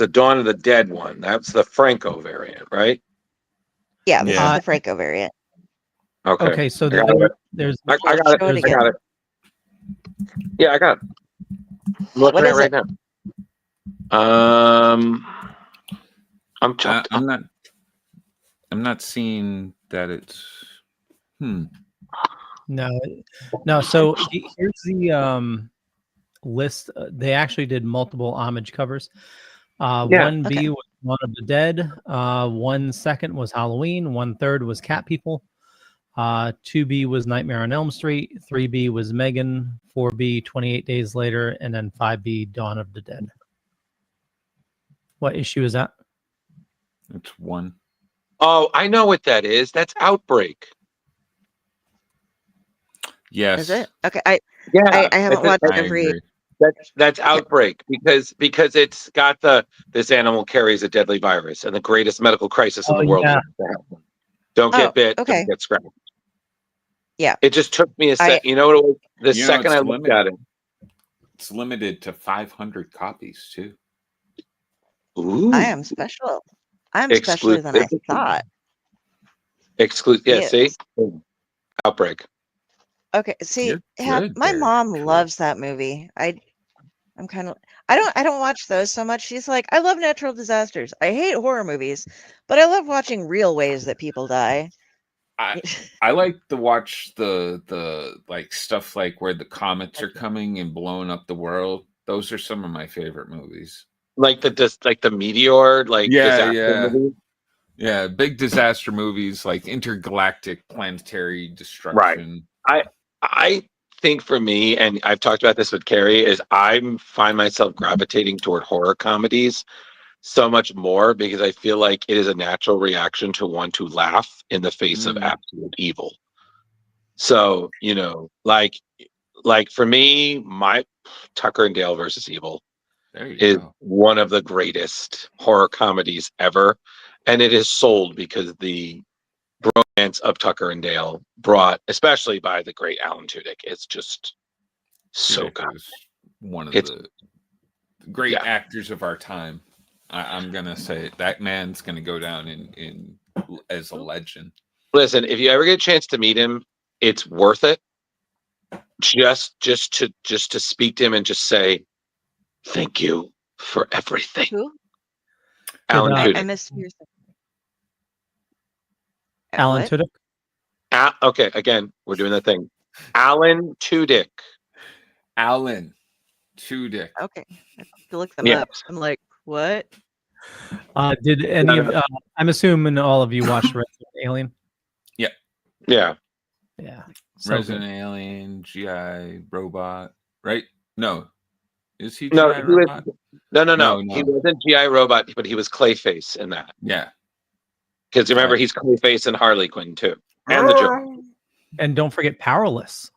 Dawn of the Dead one. That's the Franco variant, right? Yeah, this is the Franco variant. Okay. So I got it. Yeah, I got it. I'm looking at it right now. I'm not seeing that it's No. So here's the list. They actually did multiple homage covers. 1B was Dawn of the Dead. 1 second was Halloween. 1/3 was Cat People. 2B was Nightmare on Elm Street. 3B was Megan. 4B 28 Days Later, and then 5B Dawn of the Dead. What issue is that? It's 1. Oh, I know what that is. That's Outbreak. Yes. Is it? Okay. Yeah, I haven't watched I every. agree. That's Outbreak because it's got this animal carries a deadly virus and the greatest medical crisis in the world. Yeah. is to happen. Don't get bit. Okay. Don't get scratched. Yeah. It just took me a I- sec. You know what it was? The You know, second it's I looked at it. It's limited to 500 copies too. Ooh. I am special. I'm specialer than I Exclusivity. thought. Yeah, Yes. see? Outbreak. Okay. See, You're good my there, mom Troy. loves that movie. I'm kind of. I don't watch those so much. She's like, I love natural disasters. I hate horror movies, but I love watching real ways that people die. I like to watch the like stuff like where the comets are coming and blowing up the world. Those are some of my favorite movies. Like the meteor, disaster movie. Yeah, big disaster movies like intergalactic planetary destruction. I think for me, and I've talked about this with Kari, is I find myself gravitating toward horror comedies so much more because I feel like it is a natural reaction to want to laugh in the face of absolute evil. So, like for me, my Tucker and Dale versus Evil is one of the greatest horror comedies ever. And it is sold because the bromance of Tucker and Dale brought, especially by the great Alan Tudyk, it's just so good. One of the great actors of our time. I'm gonna say that man's gonna go down in as a legend. Listen, if you ever get a chance to meet him, it's worth it. Just to speak to him and just say thank you for everything. Who? Alan Tudyk. I missed your. Alan Tudyk. Okay, again, we're doing that thing. Alan Tudyk. Alan Tudyk. Okay, I have to look them up. I'm like, what? Did any of? I'm assuming all of you watched Resident Alien. Yeah. Yeah. Yeah. Resident Alien, GI Robot, right? No. Is he No, GI Robot? No. He wasn't GI Robot, but he was Clayface in that. Yeah. Because remember, he's Clayface and Harley Quinn too. And the Joker. And don't forget Powerless.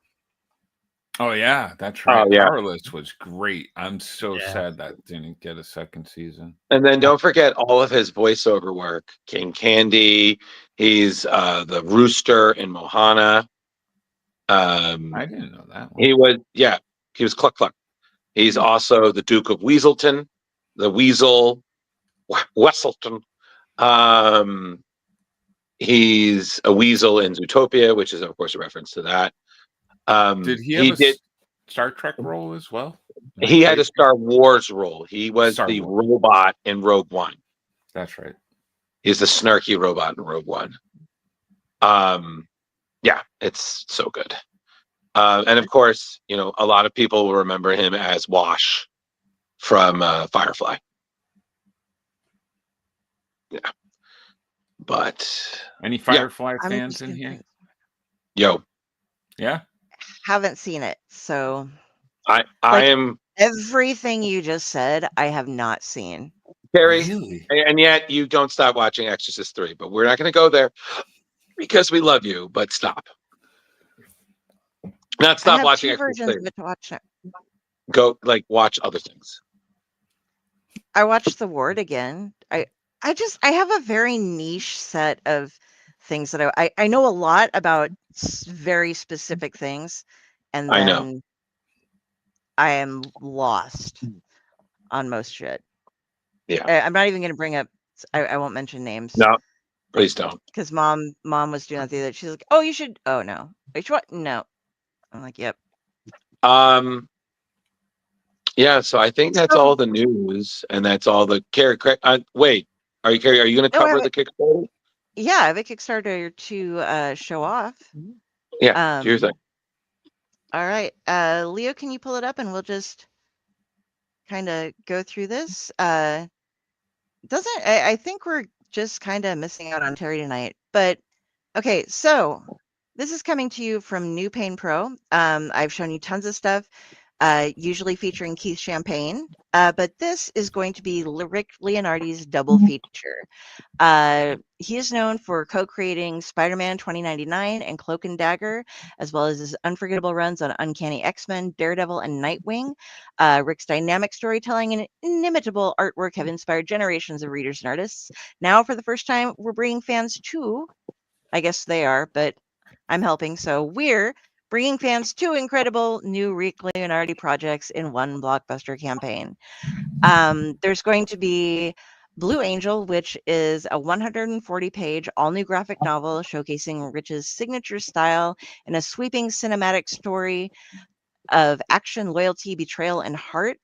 Oh yeah, that's right. Oh, yeah. Powerless was great. I'm so sad that didn't get a second season. And then don't forget all of his voiceover work. King Candy. He's the Rooster in Mohana. I didn't know that one. He was Cluck Cluck. He's also the Duke of Weaselton, the Weasel, Wesselton. He's a weasel in Zootopia, which is of course a reference to that. Did he have a Star Trek role as well? He had a Star Wars role. He was the robot in Rogue One. That's right. He's the snarky robot in Rogue One. Yeah, it's so good. And of course, a lot of people will remember him as Wash from Firefly. Yeah. But any Firefly fans in here? Yo. Yeah. Haven't seen it, so I am everything you just said. I have not seen. Kari, really? And yet you don't stop watching Exorcist 3, but we're not going to go there because we love you. But stop. Not stop I have watching two Exorcist versions 3. of it to watch. Go watch other things. I watched The Ward again. I have a very niche set of things that I know a lot about very specific things, and then I know. I am lost on most shit. Yeah. I'm not even going to bring up. I won't mention names. No, please don't. Because mom was doing that the other day. She's like, "Oh, you should." Oh no, what? No. I'm like, "Yep." Yeah. So I think that's all the news, and that's all the Kari. Wait, are you going to cover the Kickstarter? Yeah, I have a Kickstarter to show off. Yeah. Do your thing. All right, Leo, can you pull it up and we'll just kind of go through this? I think we're just kind of missing out on Terry tonight. But okay, so this is coming to you from New Pain Pro. I've shown you tons of stuff, usually featuring Keith Champagne, but this is going to be Rick Leonardi's double feature. He is known for co-creating Spider-Man 2099 and Cloak and Dagger, as well as his unforgettable runs on Uncanny X-Men, Daredevil, and Nightwing. Rick's dynamic storytelling and inimitable artwork have inspired generations of readers and artists. Now, for the first time, we're bringing fans to, I guess they are, but I'm helping. So we're bringing fans two incredible new Rick Leonardi projects in one blockbuster campaign. There's going to be Blue Angel, which is a 140-page all-new graphic novel showcasing Rich's signature style and a sweeping cinematic story of action, loyalty, betrayal, and heart.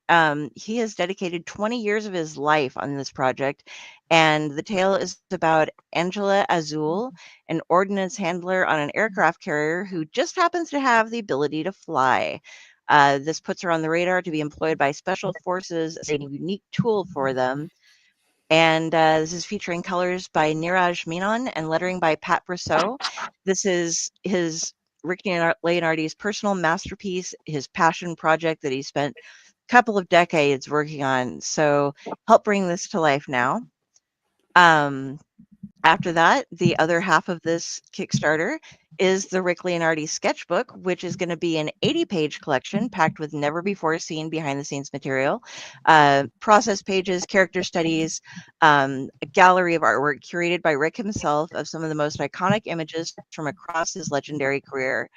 He has dedicated 20 years of his life on this project, and the tale is about Angela Azul, an ordnance handler on an aircraft carrier who just happens to have the ability to fly. This puts her on the radar to be employed by special forces as a unique tool for them. And this is featuring colors by Niraj Menon and lettering by Pat Brosseau. This is his Rick Leonardi's personal masterpiece, his passion project that he spent a couple of decades working on. So help bring this to life now. After that, the other half of this Kickstarter is the Rick Leonardi sketchbook, which is going to be an 80-page collection packed with never-before-seen behind-the-scenes material, process pages, character studies, a gallery of artwork curated by Rick himself of some of the most iconic images from across his legendary career.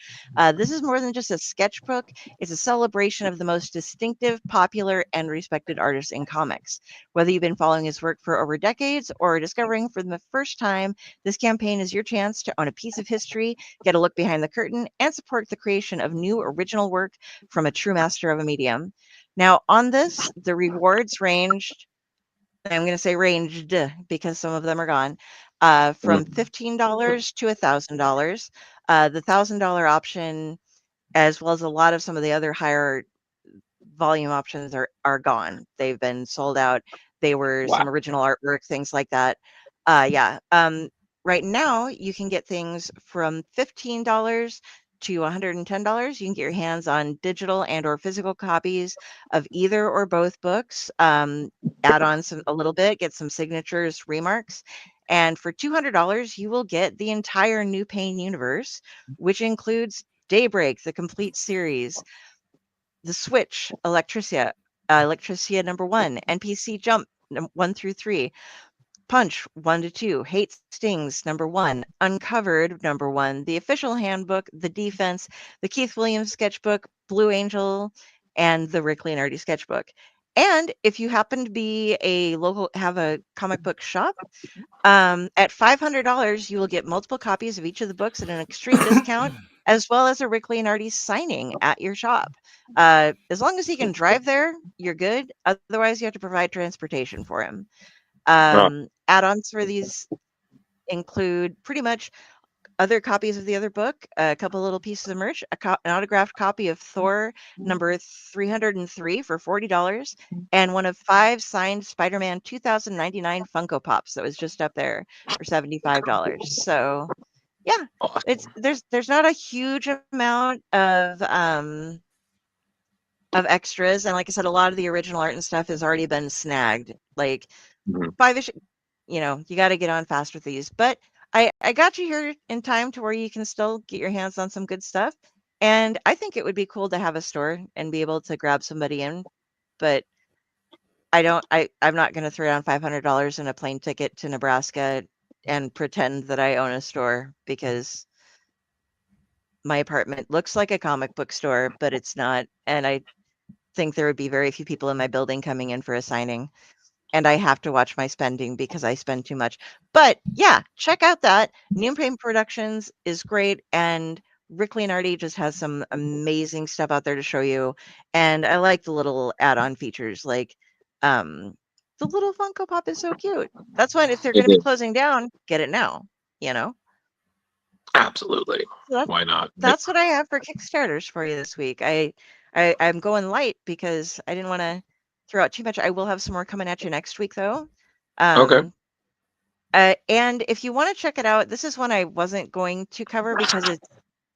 This is more than just a sketchbook. It's a celebration of the most distinctive, popular, and respected artists in comics. Whether you've been following his work for over decades or discovering for the first time, this campaign is your chance to own a piece of history, get a look behind the curtain, and support the creation of new original work from a true master of a medium. Now, on this, the rewards ranged, I'm going to say ranged because some of them are gone, from $15 to $1,000. The $1,000 option, as well as a lot of some of the other higher volume options are gone. They've been sold out. They were some original artwork, things like that. Yeah. Right now, you can get things from $15 to $110. You can get your hands on digital and or physical copies of either or both books. Add on a little bit, get some signatures, remarks. And for $200, you will get the entire New Pain universe, which includes Daybreak, the complete series, The Switch, Electricia #1, NPC Jump 1 through 3, Punch 1 to 2, Hate Stings #1, Uncovered #1, the official handbook, The Defense, the Keith Williams sketchbook, Blue Angel, and the Rick Leonardi sketchbook. And if you happen to be have a comic book shop, at $500, you will get multiple copies of each of the books at an extreme discount, as well as a Rick Leonardi signing at your shop. As long as he can drive there, you're good. Otherwise, you have to provide transportation for him. Add-ons for these include pretty much other copies of the other book, a couple little pieces of merch, an autographed copy of Thor number 303 for $40, and one of 5 signed Spider-Man 2099 Funko Pops that was just up there for $75. So yeah, there's not a huge amount of extras, and like I said, a lot of the original art and stuff has already been snagged. Like 5-ish, you got to get on fast with these. But I got you here in time to where you can still get your hands on some good stuff. And I think it would be cool to have a store and be able to grab somebody in. But I'm not going to throw down $500 in a plane ticket to Nebraska and pretend that I own a store, because my apartment looks like a comic book store, but it's not. And I think there would be very few people in my building coming in for a signing. And I have to watch my spending because I spend too much. But yeah, check out that. New Pain Productions is great. And Rick Leonardi just has some amazing stuff out there to show you. And I like the little add-on features. Like the little Funko Pop is so cute. That's why if they're going to be closing down, get it now, Absolutely. So Why not? That's what I have for Kickstarters for you this week. I'm going light because I didn't want to throw out too much. I will have some more coming at you next week, though. Okay. And if you want to check it out, this is one I wasn't going to cover because it's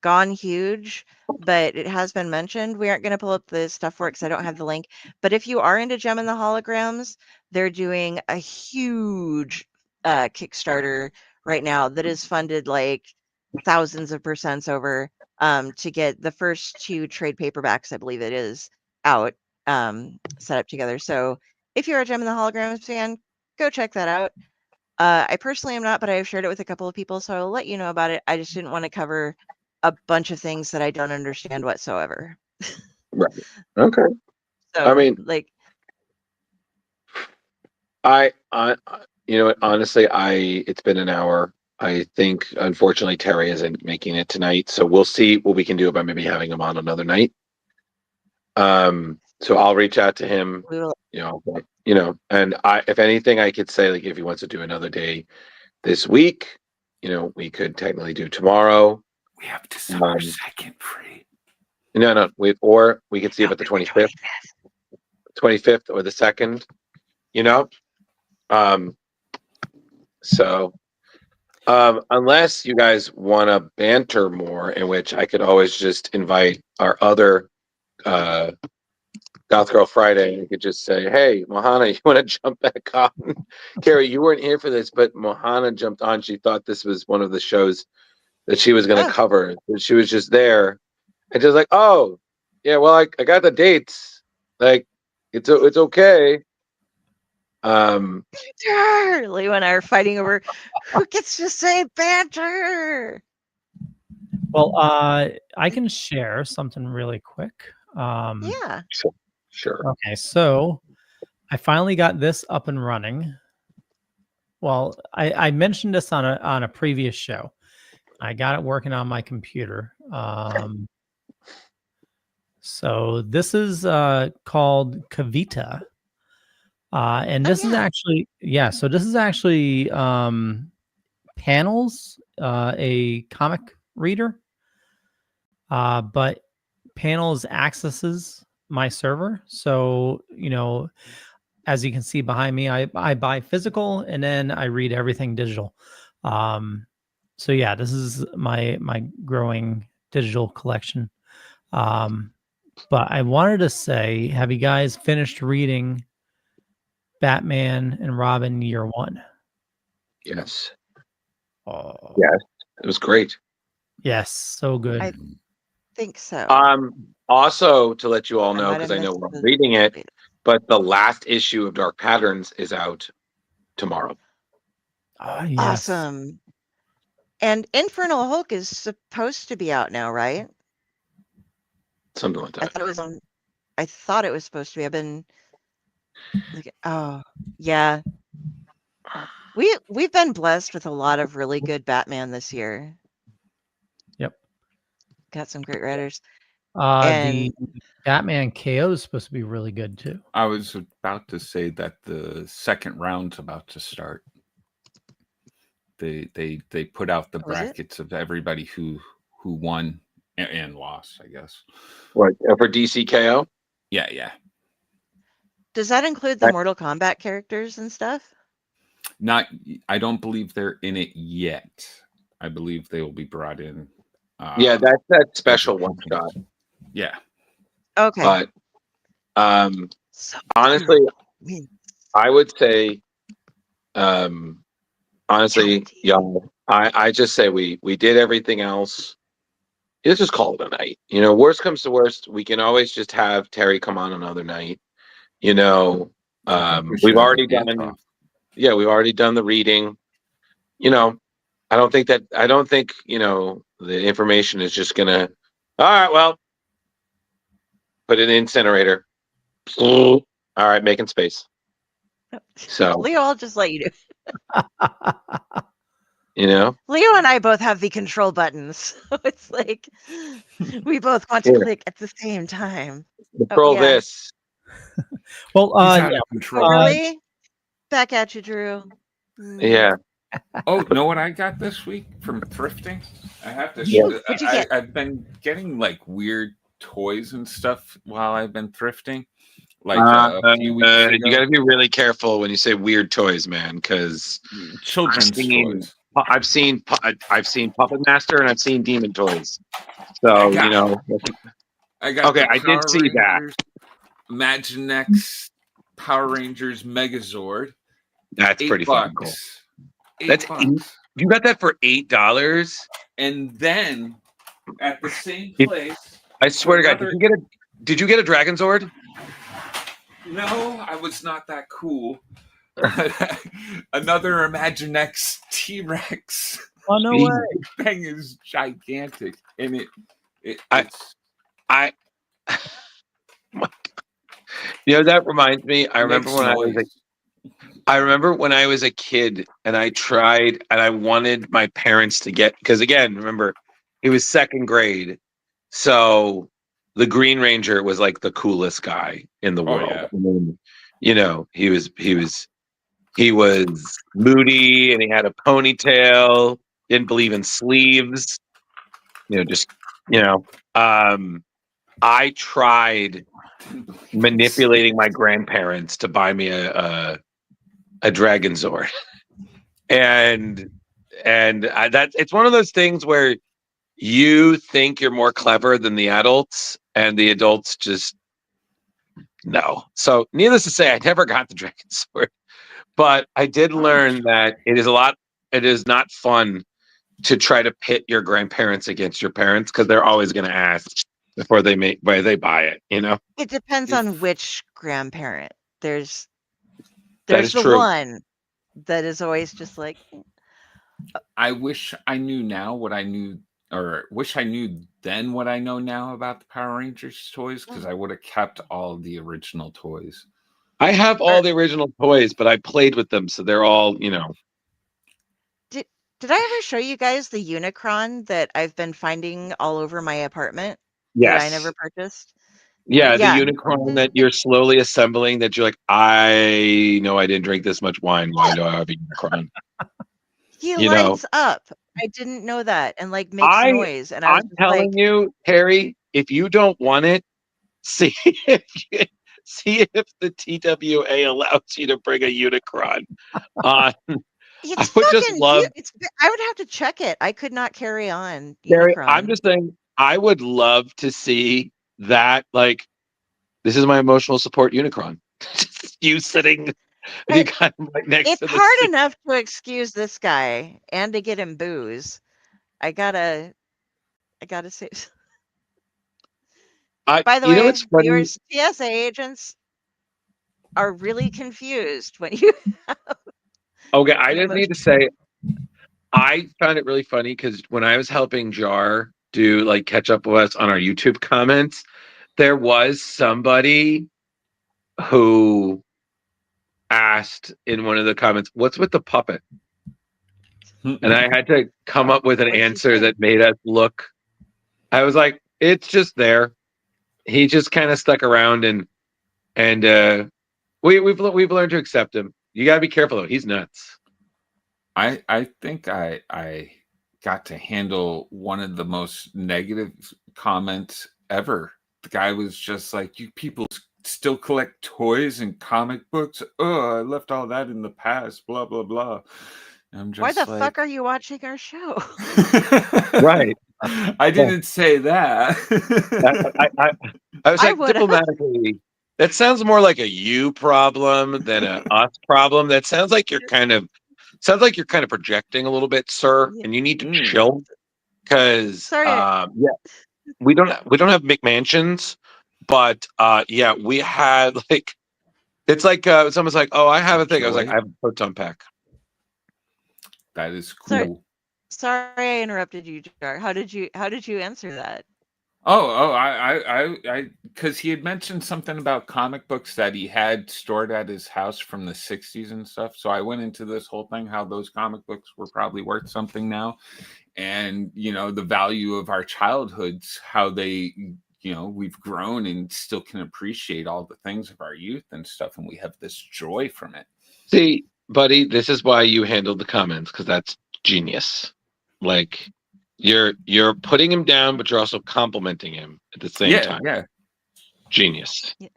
gone huge, but it has been mentioned. We aren't going to pull up the stuff for it because I don't have the link. But if you are into Gem and the Holograms, they're doing a huge Kickstarter right now that is funded like thousands of percents over to get the first 2 trade paperbacks, I believe it is, out, set up together. So if you're a Gem and the Holograms fan, go check that out. I personally am not, but I have shared it with a couple of people, so I'll let you know about it. I just didn't want to cover a bunch of things that I don't understand whatsoever. Right. Okay. So, I mean, like, I you know what? Honestly, it's been an hour. I think, unfortunately, Terry isn't making it tonight, so we'll see what we can do about maybe having him on another night. So I'll reach out to him. we will. And if anything, I could say, like, if he wants to do another day this week, we could technically do tomorrow. We have December 2nd free. No, or we could see about the 25th, 25th or the 2nd. So unless you guys want to banter more, in which I could always just invite our other Goth Girl Friday. You could just say, "Hey, Mohana, you want to jump back on?" Kari, you weren't here for this, but Mohana jumped on. She thought this was one of the shows that she was going to cover. She was just there, and just like, "Oh, yeah, well, I got the dates. Like, it's okay." Banter! Leo and I are fighting over who gets to say banter. Well, I can share something really quick. Yeah. Sure. Okay, so I finally got this up and running. Well, I mentioned this on a previous show. I got it working on my computer. So this is called Kavita. And this is actually, so this is actually Panels, a comic reader. But Panels accesses my server. So, as you can see behind me, I buy physical and then I read everything digital. So yeah, this is my growing digital collection. But I wanted to say, have you guys finished reading Batman and Robin Year One? Yes. Oh. Yes. It was great. Yes, so good. I think so. Also, to let you all know, might because have I know missed we're the- reading it, but the last issue of Dark Patterns is out tomorrow. Oh, yes. Awesome. And Infernal Hulk is supposed to be out now, right? Something like that. I thought it was supposed to be. I've been like, oh yeah. We've been blessed with a lot of really good Batman this year. Yep. Got some great writers. The Batman KO is supposed to be really good too. I was about to say that the second round's about to start. They put out the brackets of everybody who won and lost, I guess. What, for DC KO? Yeah. Does that include the Mortal Kombat characters and stuff? I don't believe they're in it yet. I believe they will be brought in. Yeah, that's that special one shot. Yeah. Okay. But honestly, I would say, honestly, y'all, I just say we did everything else. Let's just call it a night. Worst comes to worst, we can always just have Terry come on another night. We've already done. Yeah, we've already done the reading. I don't think the information is just gonna. All right, well, put it in the incinerator. All right, making space. So Leo, I'll just let you do. Leo and I both have the control buttons, so it's like we both want to click at the same time. Control this. Well, really? Back at you, Drew. Yeah. Oh, know what I got this week from thrifting? I have to. What'd you get? I've been getting like weird toys and stuff while I've been thrifting. like a few weeks ago. You got to be really careful when you say weird toys, man, because Children's toys. I've seen Puppet Master and I've seen Demon Toys. So I got okay, the I did Power see that. Rangers, Imaginext Power Rangers Megazord. That's pretty fucking cool. $8. You got that for $8, and then at the same place. I swear to God, did you get a Dragon Zord? No, I was not that cool. Another Imaginext T-Rex. Oh no way! This thing is gigantic, and that reminds me. I remember when I was a kid, and I tried, and I wanted my parents to get, because again, remember, it was second grade, so the Green Ranger was like the coolest guy in the world. Yeah. I mean, he was moody, and he had a ponytail. Didn't believe in sleeves. I tried manipulating my grandparents to buy me a Dragon Zord, and it's one of those things where you think you're more clever than the adults, and the adults just no. So, needless to say, I never got the Dragon Zord, but I did learn that it is not fun to try to pit your grandparents against your parents, because they're always going to ask before they buy it. It depends on which grandparent. There's is the true. one that is always just like. I wish I knew now what I knew, or wish I knew then what I know now about the Power Rangers toys, because I would have kept all the original toys. I have all the original toys, but I played with them, so they're all, Did I ever show you guys the Unicron that I've been finding all over my apartment? Yes. That I never purchased? Yeah, the Unicron that you're slowly assembling, that you're like, I know I didn't drink this much wine. Why do I have a Unicron? He lights up. I didn't know that, and makes noise. And I'm telling you, Kari, if you don't want it, see if the TWA allows you to bring a Unicron on. It's fucking I would have to check it. I could not carry on. Kari, Unicron. I'm just saying, I would love to see that. This is my emotional support Unicron. Just you sitting, you got him right next it's to the hard seat. enough to excuse this guy and to get him booze. I gotta say. By the way, viewers, TSA agents are really confused when you. Okay, I just need to say, I found it really funny because when I was helping Jar do catch up with us on our YouTube comments, there was somebody who asked in one of the comments, "What's with the puppet?" And I had to come up with an answer that made us look. I was like, "It's just there. He just kind of stuck around, and we've learned to accept him. You gotta be careful though. He's nuts." I think I got to handle one of the most negative comments ever. The guy was just like, "You people still collect toys and comic books? Oh, I left all that in the past, blah blah blah." I'm just Why the fuck are you watching our show? Right. I didn't say that. I was like, diplomatically, that sounds more like a you problem than a us problem. That sounds like you're kind of projecting a little bit, sir, and you need to chill. Because we don't have McMansions, but we had it's like someone's like, "Oh, I have a thing." I was like, "I have a proton pack." That is cool. Sorry, I interrupted you, Jar. How did you answer that? I because he had mentioned something about comic books that he had stored at his house from the 60s and stuff. So I went into this whole thing, how those comic books were probably worth something now. And, the value of our childhoods, how they, we've grown and still can appreciate all the things of our youth and stuff. And we have this joy from it. See, buddy, this is why you handled the comments, because that's genius. You're putting him down, but you're also complimenting him at the same time. Yeah. Genius. Yeah.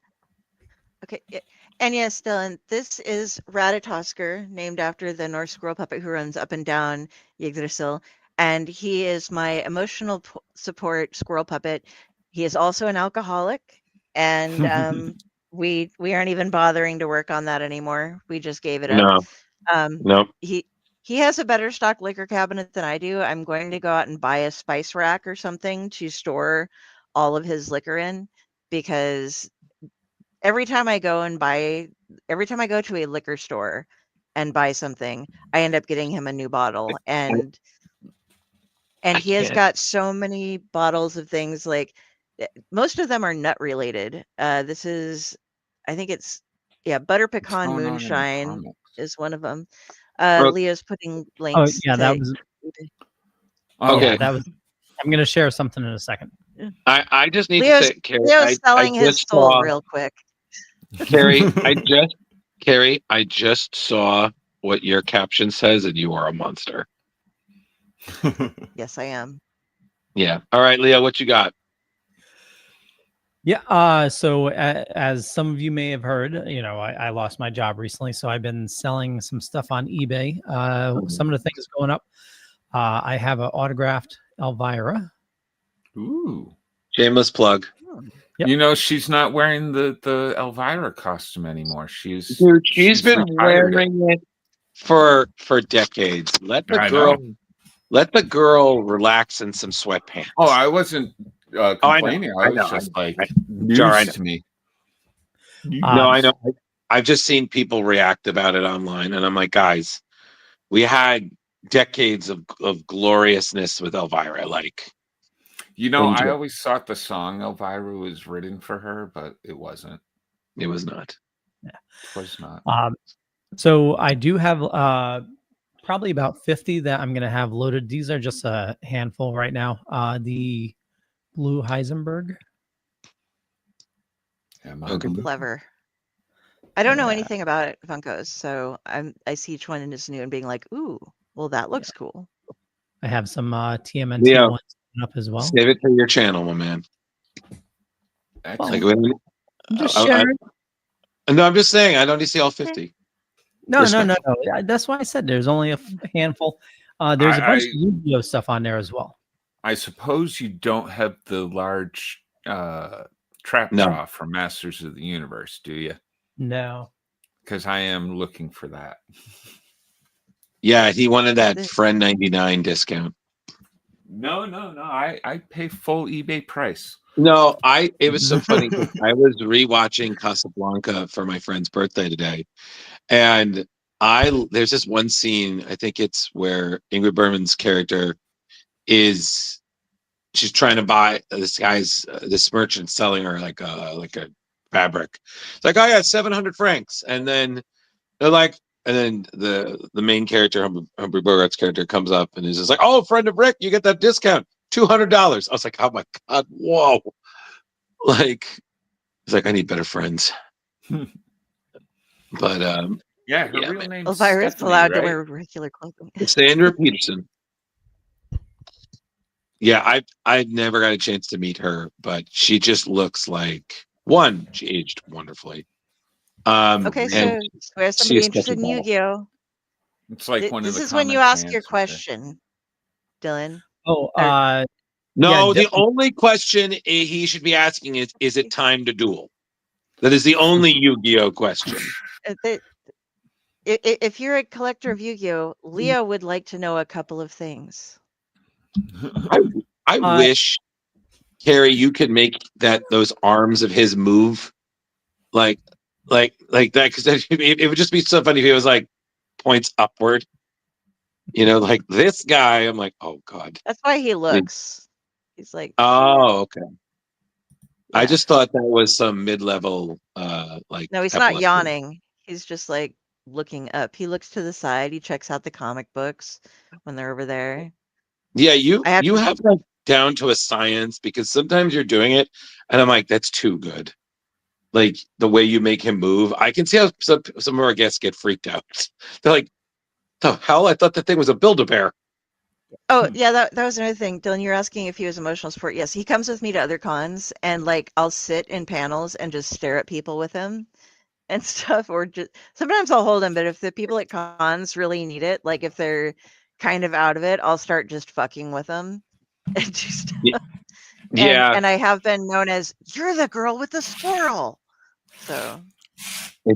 Okay. And yes, Dylan, this is Ratatoskr, named after the Norse squirrel puppet who runs up and down Yggdrasil. And he is my emotional support squirrel puppet. He is also an alcoholic. And we aren't even bothering to work on that anymore. We just gave it up. No, no. He has a better stock liquor cabinet than I do. I'm going to go out and buy a spice rack or something to store all of his liquor in, because every time I go to a liquor store and buy something, I end up getting him a new bottle. And I he has can't. got so many bottles of things, like most of them are nut related. This is, I think it's, Butter What's Pecan going on in the Moonshine comics? is one of them. Bro, Leo's putting Oh links yeah, to. that was Okay. yeah, that was. I'm gonna share something in a second. I just need to Leo's say, Carrie, Leo's I selling his just soul saw real quick. Carrie. I just saw what your caption says, and you are a monster. Yes, I am. Yeah. All right, Leo, what you got? Yeah. So as some of you may have heard, I lost my job recently, so I've been selling some stuff on eBay. Some of the things going up. I have an autographed Elvira. Ooh. Shameless plug. Yep. You know, she's not wearing the Elvira costume anymore. She's been retired wearing it for decades. Let the I know. girl relax in some sweatpants. Oh, I wasn't complaining. I I was know. just like Jar, I news to me. No, I know. I've just seen people react about it online, and I'm like, guys, we had decades of gloriousness with Elvira. Like, You know, I enjoy. always thought the song Elvira was written for her, but it wasn't. It was not. It was not. So I do have probably about 50 that I'm going to have loaded. These are just a handful right now. The Blue Heisenberg. Clever. I don't know anything about it, Funkos, so I see each one is new and being like, ooh, well, that looks cool. I have some TMNT Leo, ones up as well. Save it for your channel, my man. Like, I'm just sharing. No, I'm just saying, I don't need to see all 50. No. That's why I said there's only a handful. There's a bunch of Yu-Gi-Oh stuff on there as well. I suppose you don't have the large trap jaw from Masters of the Universe, do you? No. Because I am looking for that. Yeah, he wanted that Friend 99 discount. No. I pay full eBay price. No, it was so funny. I was rewatching Casablanca for my friend's birthday today. And there's this one scene, I think it's where Ingrid Bergman's character she's trying to buy this merchant selling her like a fabric. It's like, I got 700 francs. And then they're like, and then the main character, Humphrey Bogart's character, comes up and is just like, oh, friend of Rick, you get that discount, $200. I was like, oh my God, whoa. Like, it's like, I need better friends. But yeah, her real name is Elvira's allowed to wear regular clothing. Sandra Peterson. Yeah, I never got a chance to meet her, but she just looks like she aged wonderfully. Okay, so where's somebody interested in Yu-Gi-Oh? It's like one of the. This is when you ask your question, Dylan. Oh, no, the only question he should be asking is it time to duel? That is the only Yu-Gi-Oh question. If you're a collector of Yu-Gi-Oh, Leo would like to know a couple of things. I wish, Kari, you could make those arms of his move like that, because it would just be so funny if he was like points upward. Like this guy. I'm like, oh God. That's why he looks. He's like, oh, okay. Yeah. I just thought that was some mid-level like. No, he's not yawning. He's just like looking up. He looks to the side. He checks out the comic books when they're over there. Yeah, you have that down to a science, because sometimes you're doing it and I'm like, that's too good. Like the way you make him move. I can see how some of our guests get freaked out. They're like, the hell? I thought that thing was a Build-A-Bear. Oh, yeah, that was another thing. Dylan, you're asking if he was emotional support. Yes, he comes with me to other cons, and like I'll sit in panels and just stare at people with him and stuff, or just sometimes I'll hold them, but if the people at cons really need it, like if they're kind of out of it, I'll start just fucking with them and do stuff. Yeah. And I have been known as, "You're the girl with the squirrel." So,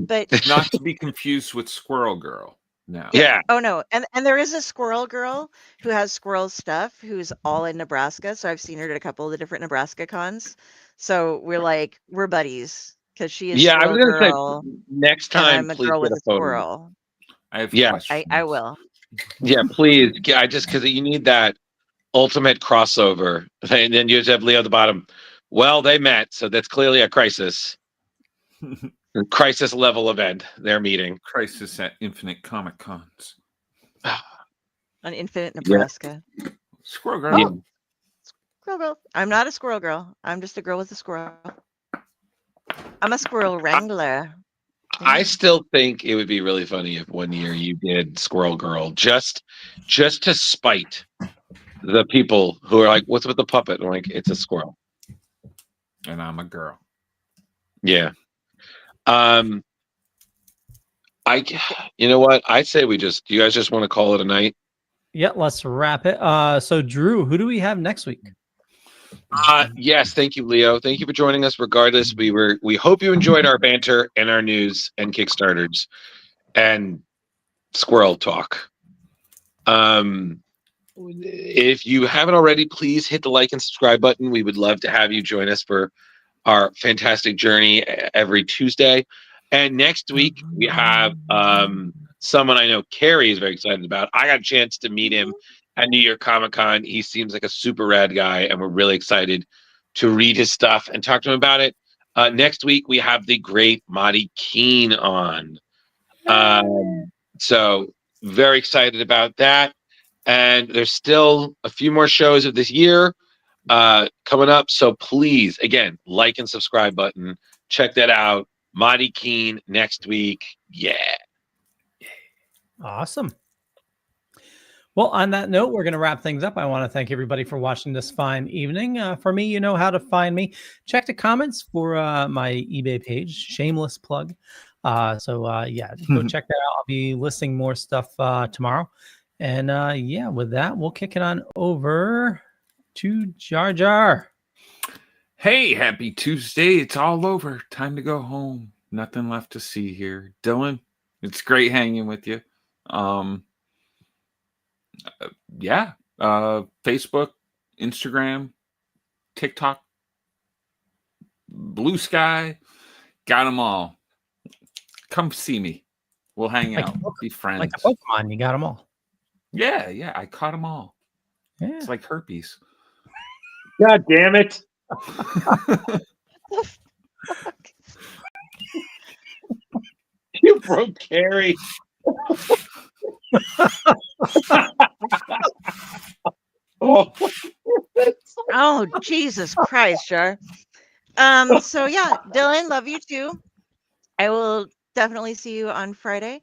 but Not to be confused with Squirrel Girl. No. Yeah. oh no, and there is a squirrel girl who has squirrel stuff who's all in Nebraska. So I've seen her at a couple of the different Nebraska cons. So we're buddies because she is Yeah, I was squirrel gonna say girl next and time, I'm a please girl get with a a photo. squirrel. I have Yeah. questions. I will. Yeah, please. I just because you need that ultimate crossover, and then you just have Leo at the bottom. Well, they met, so that's clearly a crisis level event. They're meeting. Crisis at Infinite Comic Cons. On Infinite Yeah. Nebraska. Squirrel Girl. Yeah. Squirrel girl. I'm not a squirrel girl. I'm just a girl with a squirrel. I'm a squirrel wrangler. I still think it would be really funny if one year you did Squirrel Girl just to spite the people who are like, "What's with the puppet?" And I'm like, "It's a squirrel." And I'm a girl. Yeah. You know what? I say do you guys just want to call it a night? Yeah, let's wrap it. So Drew, who do we have next week? Yes, thank you, Leo. Thank you for joining us. Regardless, we hope you enjoyed our banter and our news and Kickstarters and squirrel talk. If you haven't already, please hit the like and subscribe button. We would love to have you join us for our fantastic journey every Tuesday. And next week we have someone I know Kari is very excited about. I got a chance to meet him at New York Comic Con. He seems like a super rad guy, and we're really excited to read his stuff and talk to him about it. Next week we have the great Monty Keene on. So very excited about that. And there's still a few more shows of this year coming up. So please, again, like and subscribe button. Check that out. Monty Keene next week. Yeah. Awesome. Well, on that note, we're going to wrap things up. I want to thank everybody for watching this fine evening. For me, you know how to find me. Check the comments for my eBay page. Shameless plug. Yeah, go check that out. I'll be listing more stuff tomorrow. And yeah, with that, we'll kick it on over to Jar Jar. Hey, happy Tuesday. It's all over. Time to go home. Nothing left to see here. Dylan, it's great hanging with you. Facebook, Instagram, TikTok, Blue Sky, got them all. Come see me. We'll hang out. Be friends. Like a Pokemon, you got them all. Yeah, I caught them all. Yeah. It's like herpes. God damn it. You broke Kari. Oh, Jesus Christ, Jar. So yeah, Dylan, love you too. I will definitely see you on Friday.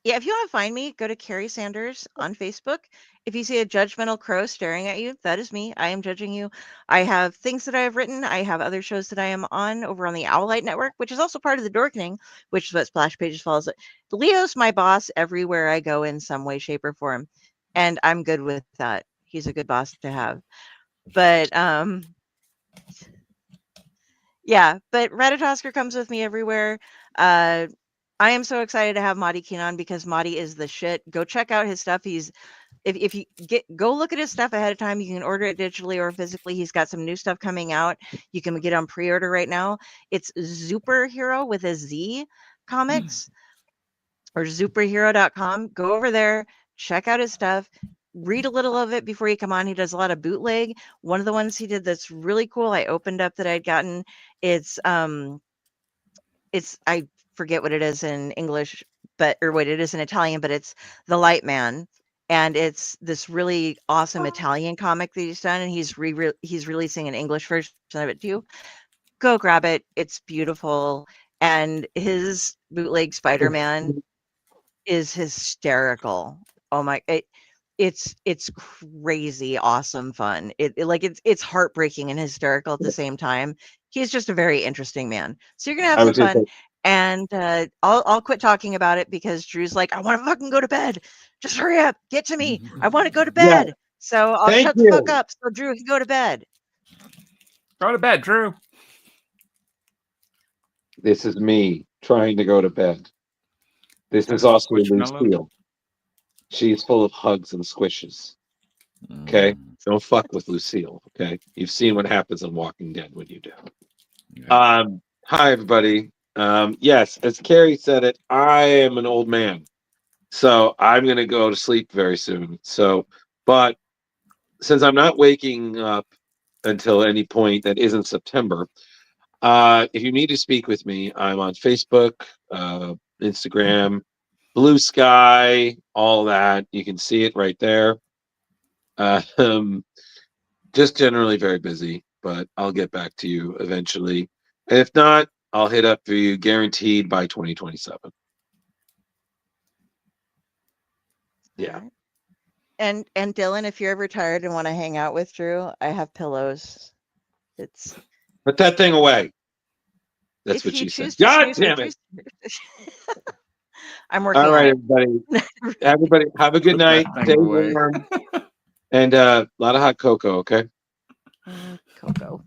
Yeah, if you want to find me, go to Kari Sanders on Facebook. If you see a judgmental crow staring at you, that is me. I am judging you. I have things that I have written. I have other shows that I am on over on the Owlite Network, which is also part of the Dorkening, which is what Splash Pages follows. Leo's my boss everywhere I go in some way, shape, or form. And I'm good with that. He's a good boss to have. But yeah, but Ratatosker comes with me everywhere. I am so excited to have Monty Keene on because Monty is the shit. Go check out his stuff. If you go look at his stuff ahead of time, you can order it digitally or physically. He's got some new stuff coming out. You can get on pre-order right now. It's Superhero with a Z Comics or superhero.com. Go over there, check out his stuff. Read a little of it before you come on. He does a lot of bootleg. One of the ones he did that's really cool, I opened up that I'd gotten. It's I forget what it is in English, or what it is in Italian, but it's The Light Man. And it's this really awesome Italian comic that he's done, and he's releasing an English version of it too. Go grab it. It's beautiful. And his bootleg Spider-Man is hysterical. Oh my, it's crazy awesome fun. It's heartbreaking and hysterical at the same time. he's just a very interesting man. So you're gonna have I some was just fun. And I'll quit talking about it because Drew's like, I want to fucking go to bed. Just hurry up, get to me. I want to go to Yeah. bed. So I'll Thank shut the fuck you. up so Drew can go to bed. Go to bed, Drew. This is me trying to go to bed. This is also Lucille. She's full of hugs and squishes. Okay? Don't fuck with Lucille. Okay? You've seen what happens in Walking Dead when you do. Yeah. Hi, everybody. Yes, as Kari said it, I am an old man. So I'm going to go to sleep very soon. So, but since I'm not waking up until any point that isn't September, if you need to speak with me, I'm on Facebook, Instagram, Blue Sky, all that. You can see it right there. Just generally very busy, but I'll get back to you eventually. And if not, I'll hit up for you guaranteed by 2027. Yeah. Right. And Dylan, if you're ever tired and want to hang out with Drew, I have pillows. It's Put that thing away. That's if what you she said. choose to God snooze damn or it. I'm working All on right, it. everybody. Everybody, have a good Put that night. thing Stay away. warm. And a lot of hot cocoa, okay? Cocoa.